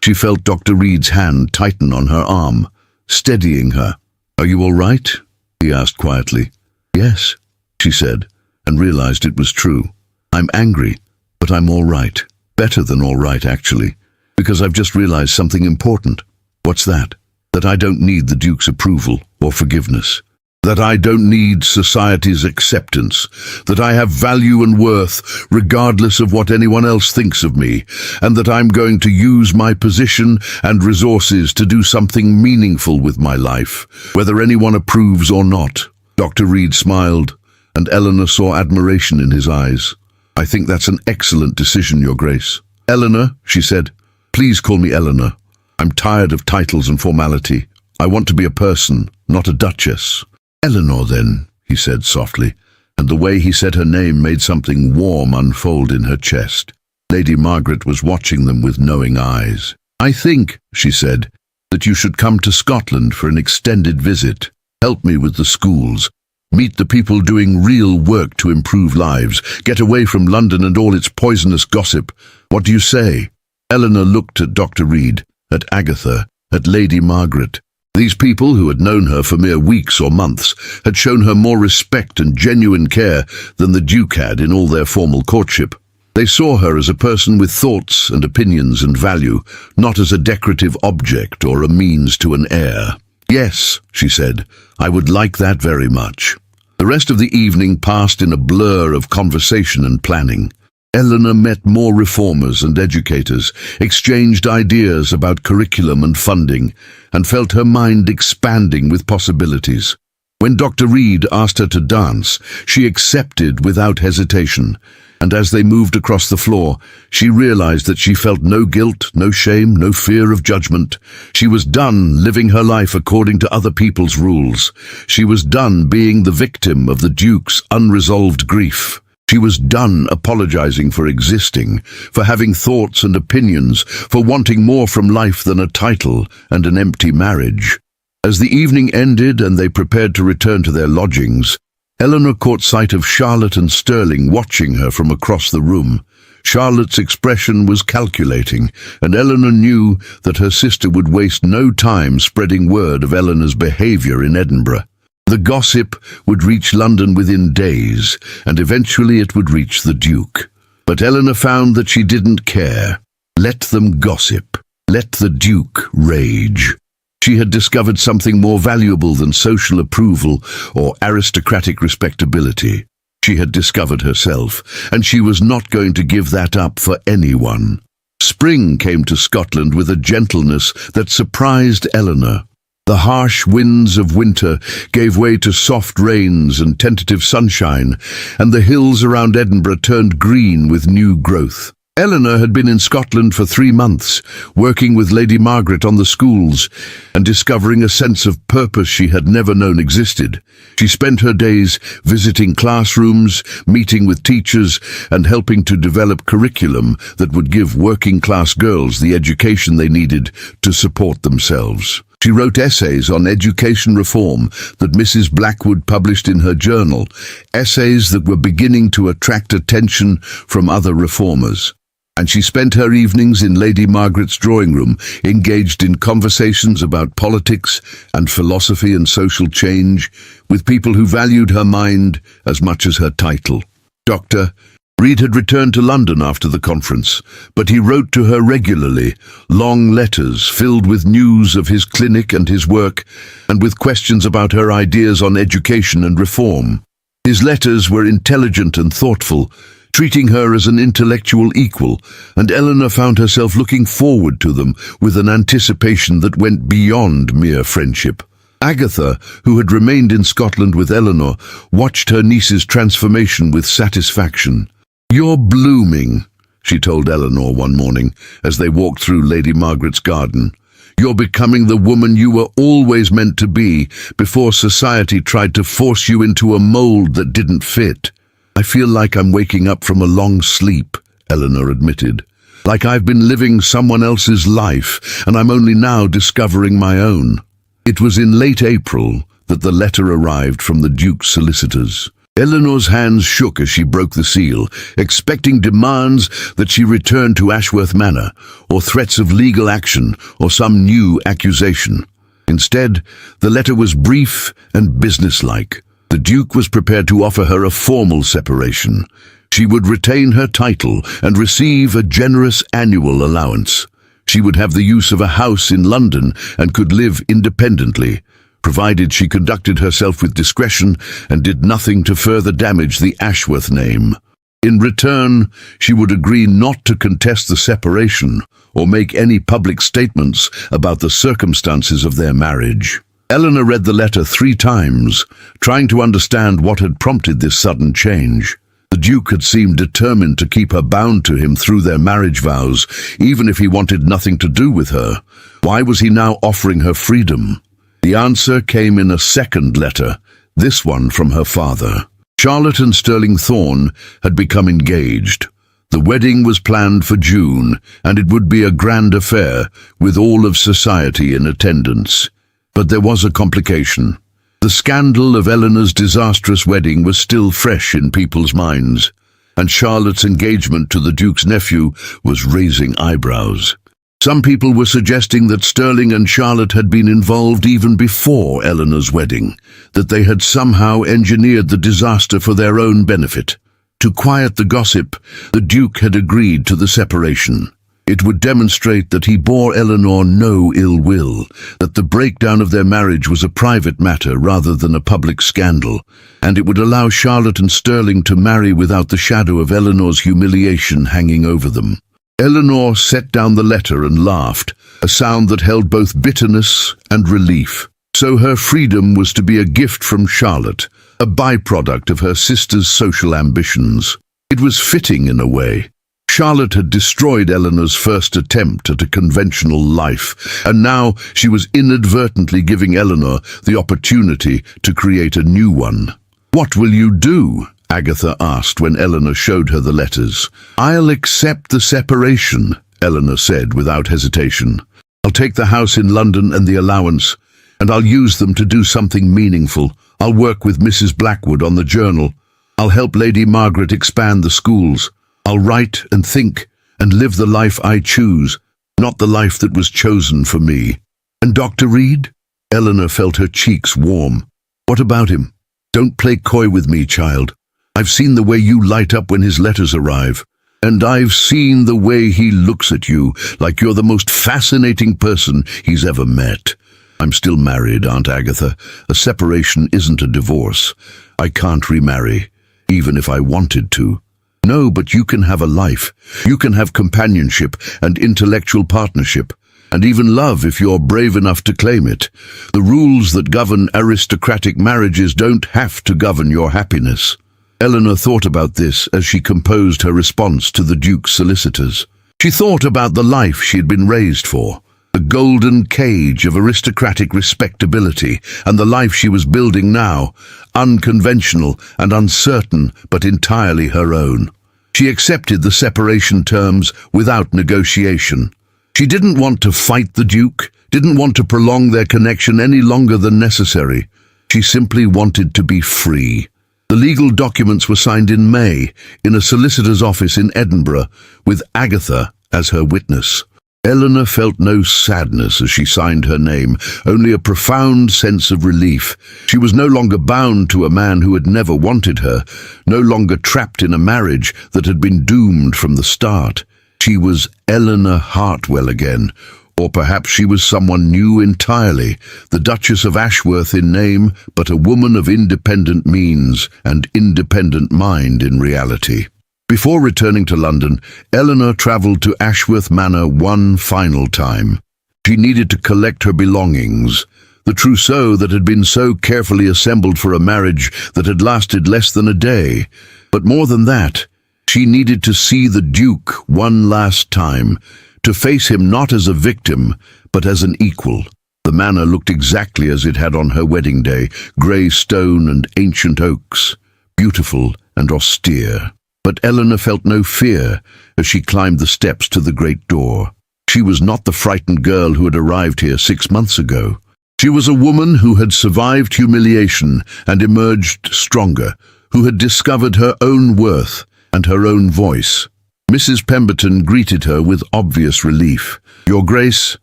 She felt Dr. Reed's hand tighten on her arm, steadying her. "Are you all right?" he asked quietly. "Yes," she said, and realized it was true. "I'm angry, but I'm all right. Better than all right, actually, because I've just realized something important." "What's that?" "That I don't need the Duke's approval or forgiveness. That I don't need society's acceptance. That I have value and worth regardless of what anyone else thinks of me, and that I'm going to use my position and resources to do something meaningful with my life, whether anyone approves or not." Dr. Reed smiled, and Eleanor saw admiration in his eyes. "I think that's an excellent decision, Your Grace." "Eleanor," she said, "please call me Eleanor. I'm tired of titles and formality. I want to be a person, not a duchess." "Eleanor, then," he said softly, and the way he said her name made something warm unfold in her chest. Lady Margaret was watching them with knowing eyes. "I think," she said, "that you should come to Scotland for an extended visit. Help me with the schools. Meet the people doing real work to improve lives. Get away from London and all its poisonous gossip. What do you say?" Eleanor looked at Dr. Reed, at Agatha, at Lady Margaret. These people, who had known her for mere weeks or months, had shown her more respect and genuine care than the Duke had in all their formal courtship. They saw her as a person with thoughts and opinions and value, not as a decorative object or a means to an heir. "Yes," she said, "I would like that very much." The rest of the evening passed in a blur of conversation and planning. Eleanor met more reformers and educators, exchanged ideas about curriculum and funding, and felt her mind expanding with possibilities. When Dr. Reed asked her to dance, she accepted without hesitation, and as they moved across the floor, she realized that she felt no guilt, no shame, no fear of judgment. She was done living her life according to other people's rules. She was done being the victim of the Duke's unresolved grief. She was done apologizing for existing, for having thoughts and opinions, for wanting more from life than a title and an empty marriage. As the evening ended and they prepared to return to their lodgings, Eleanor caught sight of Charlotte and Sterling watching her from across the room. Charlotte's expression was calculating, and Eleanor knew that her sister would waste no time spreading word of Eleanor's behavior in Edinburgh. The gossip would reach London within days, and eventually it would reach the Duke. But Eleanor found that she didn't care. Let them gossip. Let the Duke rage. She had discovered something more valuable than social approval or aristocratic respectability. She had discovered herself, and she was not going to give that up for anyone. Spring came to Scotland with a gentleness that surprised Eleanor. The harsh winds of winter gave way to soft rains and tentative sunshine, and the hills around Edinburgh turned green with new growth. Eleanor had been in Scotland for 3 months, working with Lady Margaret on the schools and discovering a sense of purpose she had never known existed. She spent her days visiting classrooms, meeting with teachers, and helping to develop curriculum that would give working-class girls the education they needed to support themselves. She wrote essays on education reform that Mrs. Blackwood published in her journal, essays that were beginning to attract attention from other reformers. And she spent her evenings in Lady Margaret's drawing room, engaged in conversations about politics and philosophy and social change, with people who valued her mind as much as her title. Dr. Reed had returned to London after the conference, but he wrote to her regularly, long letters filled with news of his clinic and his work, and with questions about her ideas on education and reform. His letters were intelligent and thoughtful, treating her as an intellectual equal, and Eleanor found herself looking forward to them with an anticipation that went beyond mere friendship. Agatha, who had remained in Scotland with Eleanor, watched her niece's transformation with satisfaction. "You're blooming," she told Eleanor one morning as they walked through Lady Margaret's garden. "You're becoming the woman you were always meant to be before society tried to force you into a mold that didn't fit." "I feel like I'm waking up from a long sleep," Eleanor admitted. "Like I've been living someone else's life, and I'm only now discovering my own." It was in late April that the letter arrived from the Duke's solicitors. Eleanor's hands shook as she broke the seal, expecting demands that she return to Ashworth Manor, or threats of legal action, or some new accusation. Instead, the letter was brief and businesslike. The Duke was prepared to offer her a formal separation. She would retain her title and receive a generous annual allowance. She would have the use of a house in London and could live independently, provided she conducted herself with discretion and did nothing to further damage the Ashworth name. In return, she would agree not to contest the separation or make any public statements about the circumstances of their marriage. Eleanor read the letter 3 times, trying to understand what had prompted this sudden change. The Duke had seemed determined to keep her bound to him through their marriage vows, even if he wanted nothing to do with her. Why was he now offering her freedom? The answer came in a second letter, this one from her father. Charlotte and Sterling Thorne had become engaged. The wedding was planned for June, and it would be a grand affair, with all of society in attendance. But there was a complication. The scandal of Eleanor's disastrous wedding was still fresh in people's minds, and Charlotte's engagement to the Duke's nephew was raising eyebrows. Some people were suggesting that Sterling and Charlotte had been involved even before Eleanor's wedding, that they had somehow engineered the disaster for their own benefit. To quiet the gossip, the Duke had agreed to the separation. It would demonstrate that he bore Eleanor no ill will, that the breakdown of their marriage was a private matter rather than a public scandal, and it would allow Charlotte and Sterling to marry without the shadow of Eleanor's humiliation hanging over them. Eleanor set down the letter and laughed, a sound that held both bitterness and relief. So her freedom was to be a gift from Charlotte, a byproduct of her sister's social ambitions. It was fitting in a way. Charlotte had destroyed Eleanor's first attempt at a conventional life, and now she was inadvertently giving Eleanor the opportunity to create a new one. "What will you do?" Agatha asked when Eleanor showed her the letters. "I'll accept the separation," Eleanor said without hesitation. "I'll take the house in London and the allowance, and I'll use them to do something meaningful. I'll work with Mrs. Blackwood on the journal. I'll help Lady Margaret expand the schools. I'll write and think and live the life I choose, not the life that was chosen for me." "And Dr. Reed?" Eleanor felt her cheeks warm. "What about him? Don't play coy with me, child. I've seen the way you light up when his letters arrive, and I've seen the way he looks at you like you're the most fascinating person he's ever met. I'm still married, Aunt Agatha. A separation isn't a divorce. I can't remarry, even if I wanted to." "No, but you can have a life. You can have companionship and intellectual partnership, and even love if you're brave enough to claim it. The rules that govern aristocratic marriages don't have to govern your happiness." Eleanor thought about this as she composed her response to the Duke's solicitors. She thought about the life she had been raised for, the golden cage of aristocratic respectability, and the life she was building now, unconventional and uncertain but entirely her own. She accepted the separation terms without negotiation. She didn't want to fight the Duke, didn't want to prolong their connection any longer than necessary. She simply wanted to be free. The legal documents were signed in May in a solicitor's office in Edinburgh, with Agatha as her witness. Eleanor felt no sadness as she signed her name, only a profound sense of relief. She was no longer bound to a man who had never wanted her, no longer trapped in a marriage that had been doomed from the start. She was Eleanor Hartwell again, or perhaps she was someone new entirely, the Duchess of Ashworth in name, but a woman of independent means and independent mind in reality. Before returning to London, Eleanor travelled to Ashworth Manor one final time. She needed to collect her belongings, the trousseau that had been so carefully assembled for a marriage that had lasted less than a day. But more than that, she needed to see the Duke one last time, to face him not as a victim, but as an equal. The manor looked exactly as it had on her wedding day, grey stone and ancient oaks, beautiful and austere. But Eleanor felt no fear as she climbed the steps to the great door. She was not the frightened girl who had arrived here 6 months ago. She was a woman who had survived humiliation and emerged stronger, who had discovered her own worth and her own voice. Mrs. Pemberton greeted her with obvious relief. "Your Grace,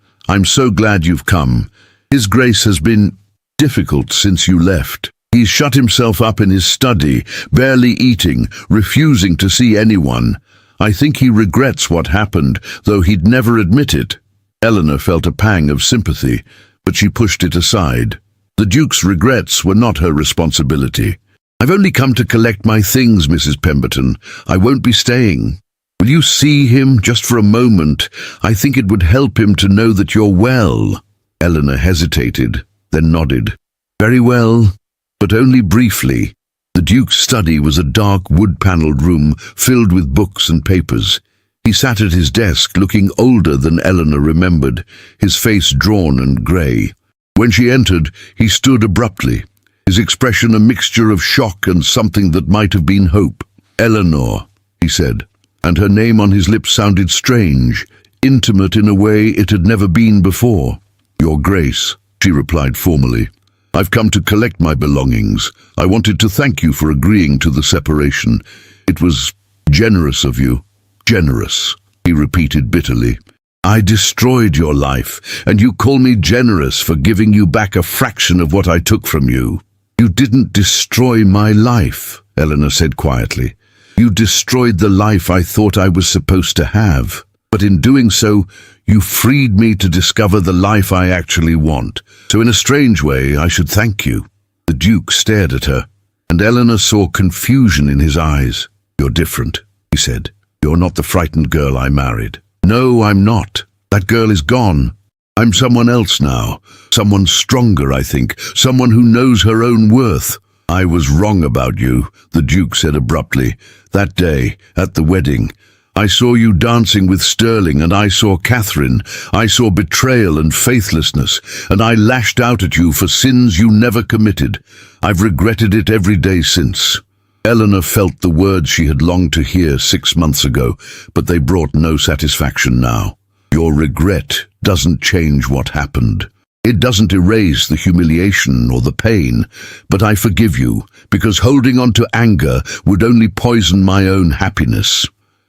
I'm so glad you've come. His Grace has been difficult since you left. He's shut himself up in his study, barely eating, refusing to see anyone. I think he regrets what happened, though he'd never admit it." Eleanor felt a pang of sympathy, but she pushed it aside. The Duke's regrets were not her responsibility. "I've only come to collect my things, Mrs. Pemberton. I won't be staying. Will you see him just for a moment? I think it would help him to know that you're well." Eleanor hesitated, then nodded. "Very well, but only briefly." The Duke's study was a dark wood-panelled room filled with books and papers. He sat at his desk, looking older than Eleanor remembered, his face drawn and grey. When she entered, he stood abruptly, his expression a mixture of shock and something that might have been hope. "Eleanor," he said, and her name on his lips sounded strange, intimate in a way it had never been before. "Your Grace," she replied formally. "I've come to collect my belongings. I wanted to thank you for agreeing to the separation. It was generous of you." "Generous," he repeated bitterly. "I destroyed your life, and you call me generous for giving you back a fraction of what I took from you." "You didn't destroy my life," Eleanor said quietly. "You destroyed the life I thought I was supposed to have. But in doing so, you freed me to discover the life I actually want. So in a strange way, I should thank you." The Duke stared at her, and Eleanor saw confusion in his eyes. "You're different," he said. "You're not the frightened girl I married." "No, I'm not. That girl is gone. I'm someone else now. Someone stronger, I think. Someone who knows her own worth." "I was wrong about you," the Duke said abruptly. "That day, at the wedding, I saw you dancing with Sterling, and I saw Catherine. I saw betrayal and faithlessness, and I lashed out at you for sins you never committed. I've regretted it every day since." Eleanor felt the words she had longed to hear 6 months ago, but they brought no satisfaction now. "Your regret doesn't change what happened. It doesn't erase the humiliation or the pain, but I forgive you, because holding on to anger would only poison my own happiness."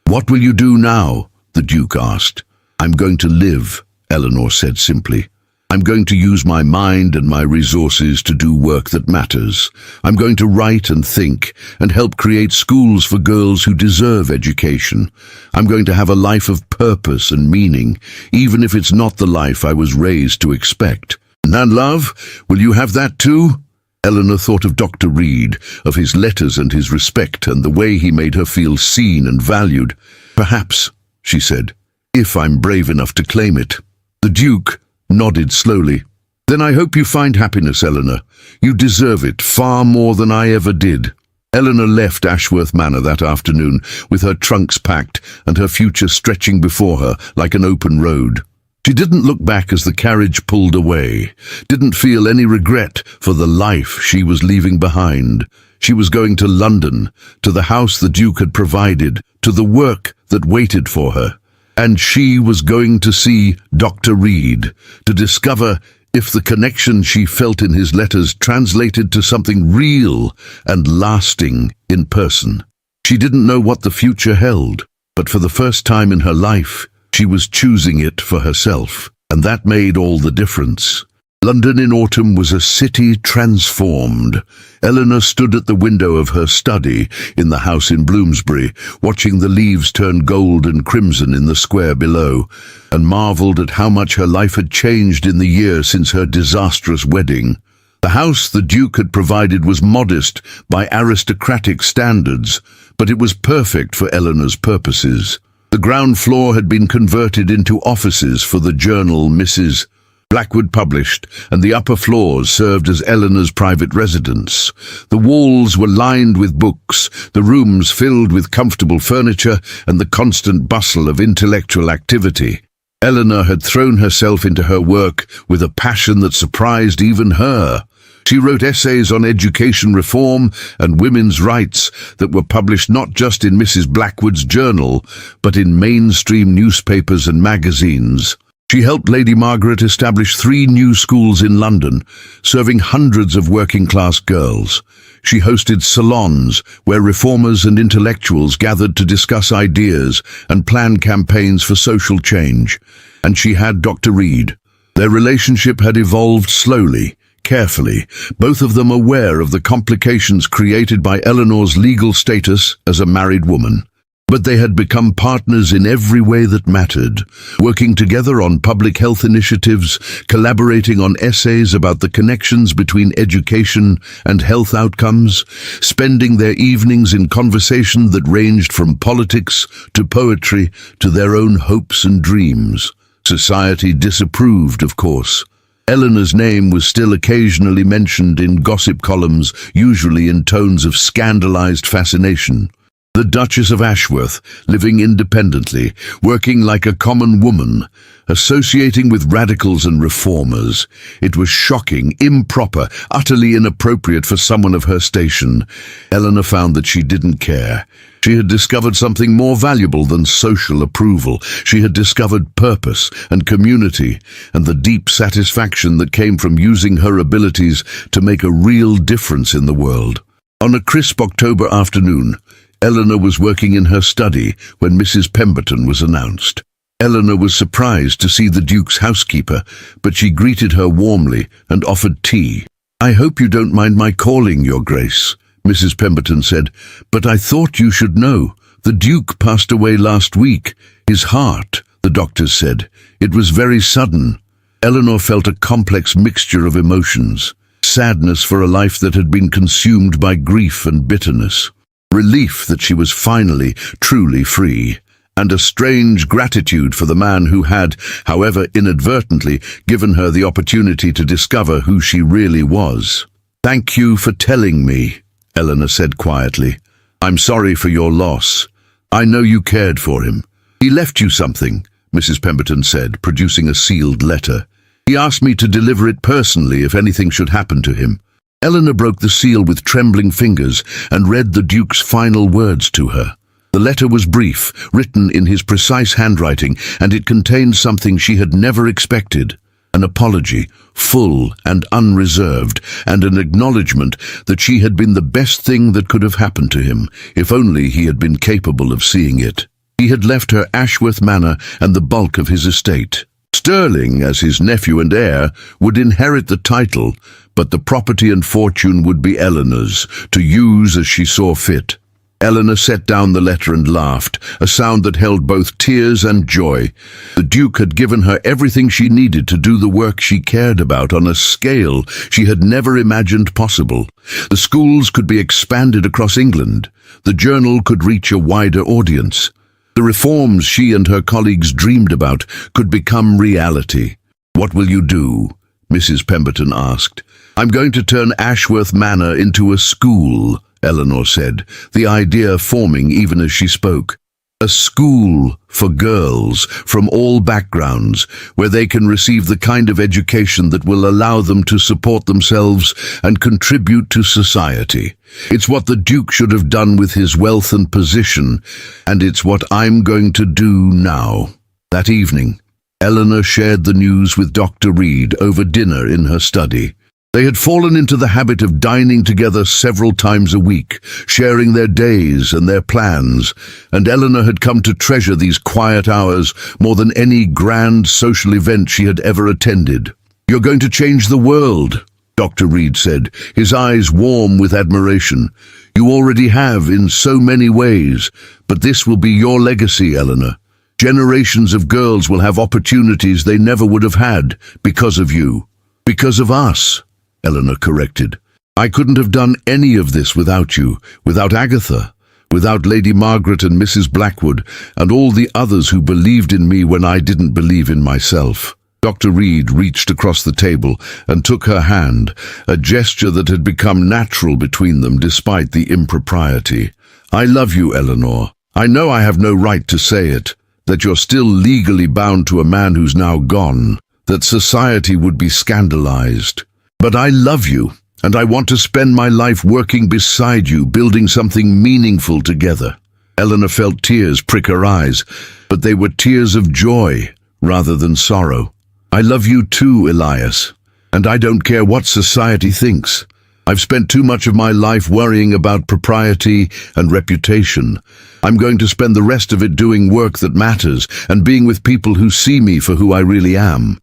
"What will you do now?" the Duke asked. "I'm going to live," Eleanor said simply. "I'm going to use my mind and my resources to do work that matters. I'm going to write and think and help create schools for girls who deserve education. I'm going to have a life of purpose and meaning, even if it's not the life I was raised to expect." "And love, will you have that too?" Eleanor thought of Dr. Reed, of his letters and his respect and the way he made her feel seen and valued. "Perhaps," she said, "if I'm brave enough to claim it." The Duke nodded slowly. "Then I hope you find happiness, Eleanor. You deserve it far more than I ever did." Eleanor left Ashworth Manor that afternoon with her trunks packed and her future stretching before her like an open road. She didn't look back as the carriage pulled away, didn't feel any regret for the life she was leaving behind. She was going to London, to the house the Duke had provided, to the work that waited for her. And she was going to see Dr. Reed, to discover if the connection she felt in his letters translated to something real and lasting in person. She didn't know what the future held, but for the first time in her life, She was choosing it for herself, and that made all the difference. London in autumn was a city transformed. Eleanor stood at the window of her study in the house in Bloomsbury, watching the leaves turn gold and crimson in the square below, and marvelled at how much her life had changed in the year since her disastrous wedding. The house the Duke had provided was modest by aristocratic standards, but it was perfect for Eleanor's purposes. The ground floor had been converted into offices for the journal Mrs. Blackwood published, and the upper floors served as Eleanor's private residence. The walls were lined with books, the rooms filled with comfortable furniture, and the constant bustle of intellectual activity. Eleanor had thrown herself into her work with a passion that surprised even her. She wrote essays on education reform and women's rights that were published not just in Mrs. Blackwood's journal, but in mainstream newspapers and magazines. She helped Lady Margaret establish 3 new schools in London, serving hundreds of working-class girls. She hosted salons where reformers and intellectuals gathered to discuss ideas and plan campaigns for social change. And she had Dr. Reed. Their relationship had evolved slowly, carefully, both of them aware of the complications created by Eleanor's legal status as a married woman. But they had become partners in every way that mattered, working together on public health initiatives, collaborating on essays about the connections between education and health outcomes, spending their evenings in conversation that ranged from politics to poetry to their own hopes and dreams. Society disapproved, of course. Eleanor's name was still occasionally mentioned in gossip columns, usually in tones of scandalized fascination. The Duchess of Ashworth, living independently, working like a common woman, associating with radicals and reformers. It was shocking, improper, utterly inappropriate for someone of her station. Eleanor found that she didn't care. She had discovered something more valuable than social approval. She had discovered purpose and community, and the deep satisfaction that came from using her abilities to make a real difference in the world. On a crisp October afternoon, Eleanor was working in her study when Mrs. Pemberton was announced. Eleanor was surprised to see the Duke's housekeeper, but she greeted her warmly and offered tea. "I hope you don't mind my calling, Your Grace," Mrs. Pemberton said, "but I thought you should know. The Duke passed away last week. His heart," the doctors said. "It was very sudden." Eleanor felt a complex mixture of emotions. Sadness for a life that had been consumed by grief and bitterness. Relief that she was finally, truly free, and a strange gratitude for the man who had, however inadvertently, given her the opportunity to discover who she really was. "Thank you for telling me," Eleanor said quietly. "I'm sorry for your loss. I know you cared for him. He left you something," Mrs. Pemberton said, producing a sealed letter. "He asked me to deliver it personally if anything should happen to him." Eleanor broke the seal with trembling fingers and read the Duke's final words to her. The letter was brief, written in his precise handwriting, and it contained something she had never expected. An apology, full and unreserved, and an acknowledgement that she had been the best thing that could have happened to him, if only he had been capable of seeing it. He had left her Ashworth Manor and the bulk of his estate. Sterling, as his nephew and heir, would inherit the title, but the property and fortune would be Eleanor's, to use as she saw fit. Eleanor set down the letter and laughed, a sound that held both tears and joy. The Duke had given her everything she needed to do the work she cared about on a scale she had never imagined possible. The schools could be expanded across England. The journal could reach a wider audience. The reforms she and her colleagues dreamed about could become reality. "What will you do?" Mrs. Pemberton asked. "I'm going to turn Ashworth Manor into a school," Eleanor said, the idea forming even as she spoke. A school for girls from all backgrounds, where they can receive the kind of education that will allow them to support themselves and contribute to society. It's what the Duke should have done with his wealth and position, and it's what I'm going to do now. That evening, Eleanor shared the news with Dr. Reed over dinner in her study. They had fallen into the habit of dining together several times a week, sharing their days and their plans, and Eleanor had come to treasure these quiet hours more than any grand social event she had ever attended. "You're going to change the world," Dr. Reed said, his eyes warm with admiration. "You already have in so many ways, but this will be your legacy, Eleanor. Generations of girls will have opportunities they never would have had because of you." "Because of us," Eleanor corrected. "I couldn't have done any of this without you, without Agatha, without Lady Margaret and Mrs. Blackwood, and all the others who believed in me when I didn't believe in myself." Dr. Reed reached across the table and took her hand, a gesture that had become natural between them despite the impropriety. "I love you, Eleanor. I know I have no right to say it, that you're still legally bound to a man who's now gone, that society would be scandalized. But I love you, and I want to spend my life working beside you, building something meaningful together." Eleanor felt tears prick her eyes, but they were tears of joy rather than sorrow. "I love you too, Elias, and I don't care what society thinks. I've spent too much of my life worrying about propriety and reputation. I'm going to spend the rest of it doing work that matters and being with people who see me for who I really am."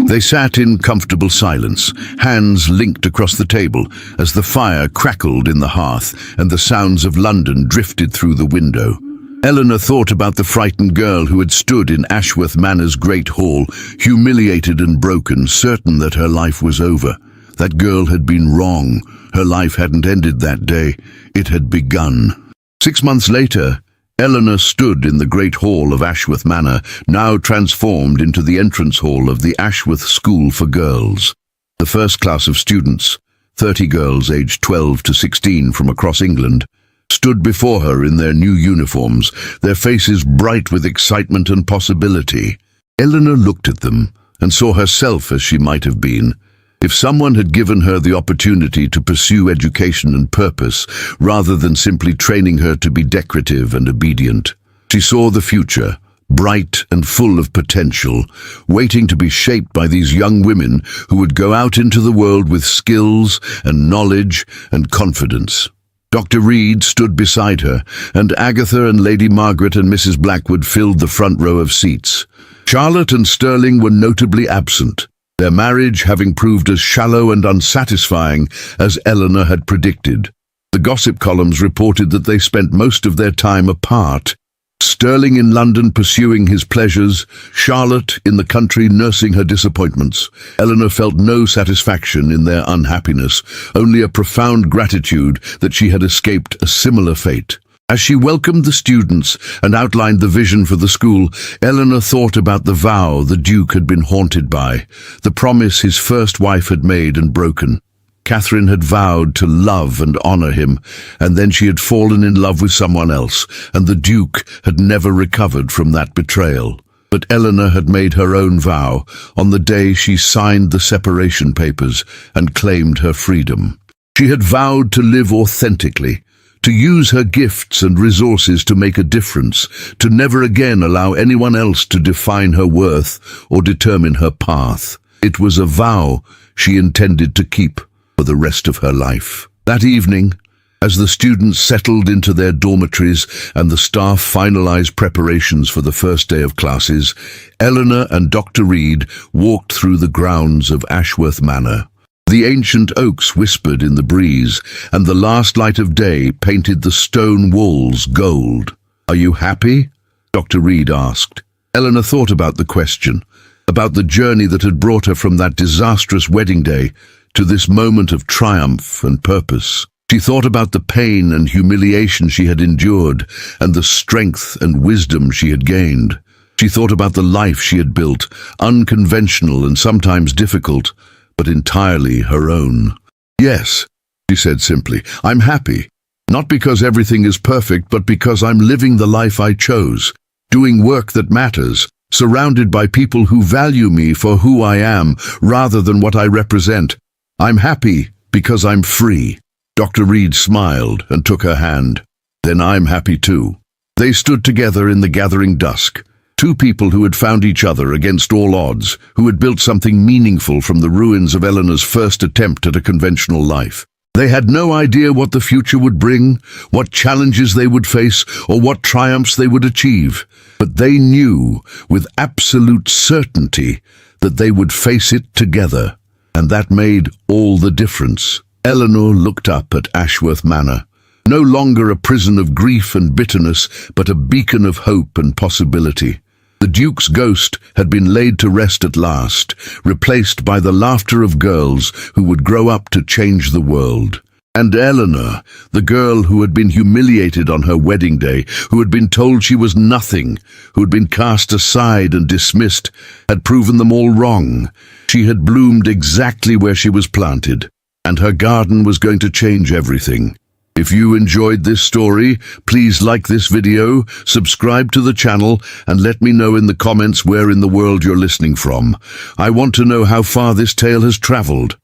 They sat in comfortable silence, hands linked across the table, as the fire crackled in the hearth and the sounds of London drifted through the window. Eleanor thought about the frightened girl who had stood in Ashworth Manor's great hall, humiliated and broken, certain that her life was over. That girl had been wrong. Her life hadn't ended that day. It had begun. 6 months later, Eleanor stood in the great hall of Ashworth Manor, now transformed into the entrance hall of the Ashworth School for Girls. The first class of students, 30 girls aged 12 to 16 from across England, stood before her in their new uniforms, their faces bright with excitement and possibility. Eleanor looked at them and saw herself as she might have been, if someone had given her the opportunity to pursue education and purpose, rather than simply training her to be decorative and obedient. She saw the future, bright and full of potential, waiting to be shaped by these young women who would go out into the world with skills and knowledge and confidence. Dr. Reed stood beside her, and Agatha and Lady Margaret and Mrs. Blackwood filled the front row of seats. Charlotte and Sterling were notably absent, their marriage having proved as shallow and unsatisfying as Eleanor had predicted. The gossip columns reported that they spent most of their time apart, Sterling in London pursuing his pleasures, Charlotte in the country nursing her disappointments. Eleanor felt no satisfaction in their unhappiness, only a profound gratitude that she had escaped a similar fate. As she welcomed the students and outlined the vision for the school, Eleanor thought about the vow the Duke had been haunted by, the promise his first wife had made and broken. Catherine had vowed to love and honor him, and then she had fallen in love with someone else, and the Duke had never recovered from that betrayal. But Eleanor had made her own vow on the day she signed the separation papers and claimed her freedom. She had vowed to live authentically, to use her gifts and resources to make a difference, to never again allow anyone else to define her worth or determine her path. It was a vow she intended to keep for the rest of her life. That evening, as the students settled into their dormitories and the staff finalized preparations for the first day of classes, Eleanor and Dr. Reed walked through the grounds of Ashworth Manor. The ancient oaks whispered in the breeze, and the last light of day painted the stone walls gold. "Are you happy?" Dr. Reed asked. Eleanor thought about the question, about the journey that had brought her from that disastrous wedding day to this moment of triumph and purpose. She thought about the pain and humiliation she had endured, and the strength and wisdom she had gained. She thought about the life she had built, unconventional and sometimes difficult, but entirely her own. "Yes," she said simply, "I'm happy. Not because everything is perfect, but because I'm living the life I chose, doing work that matters, surrounded by people who value me for who I am rather than what I represent. I'm happy because I'm free." Dr. Reed smiled and took her hand. "Then I'm happy too." They stood together in the gathering dusk, Two people who had found each other against all odds, who had built something meaningful from the ruins of Eleanor's first attempt at a conventional life. They had no idea what the future would bring, what challenges they would face, or what triumphs they would achieve. But they knew, with absolute certainty, that they would face it together. And that made all the difference. Eleanor looked up at Ashworth Manor, no longer a prison of grief and bitterness, but a beacon of hope and possibility. The Duke's ghost had been laid to rest at last, replaced by the laughter of girls who would grow up to change the world. And Eleanor, the girl who had been humiliated on her wedding day, who had been told she was nothing, who had been cast aside and dismissed, had proven them all wrong. She had bloomed exactly where she was planted, and her garden was going to change everything. If you enjoyed this story, please like this video, subscribe to the channel, and let me know in the comments where in the world you're listening from. I want to know how far this tale has traveled.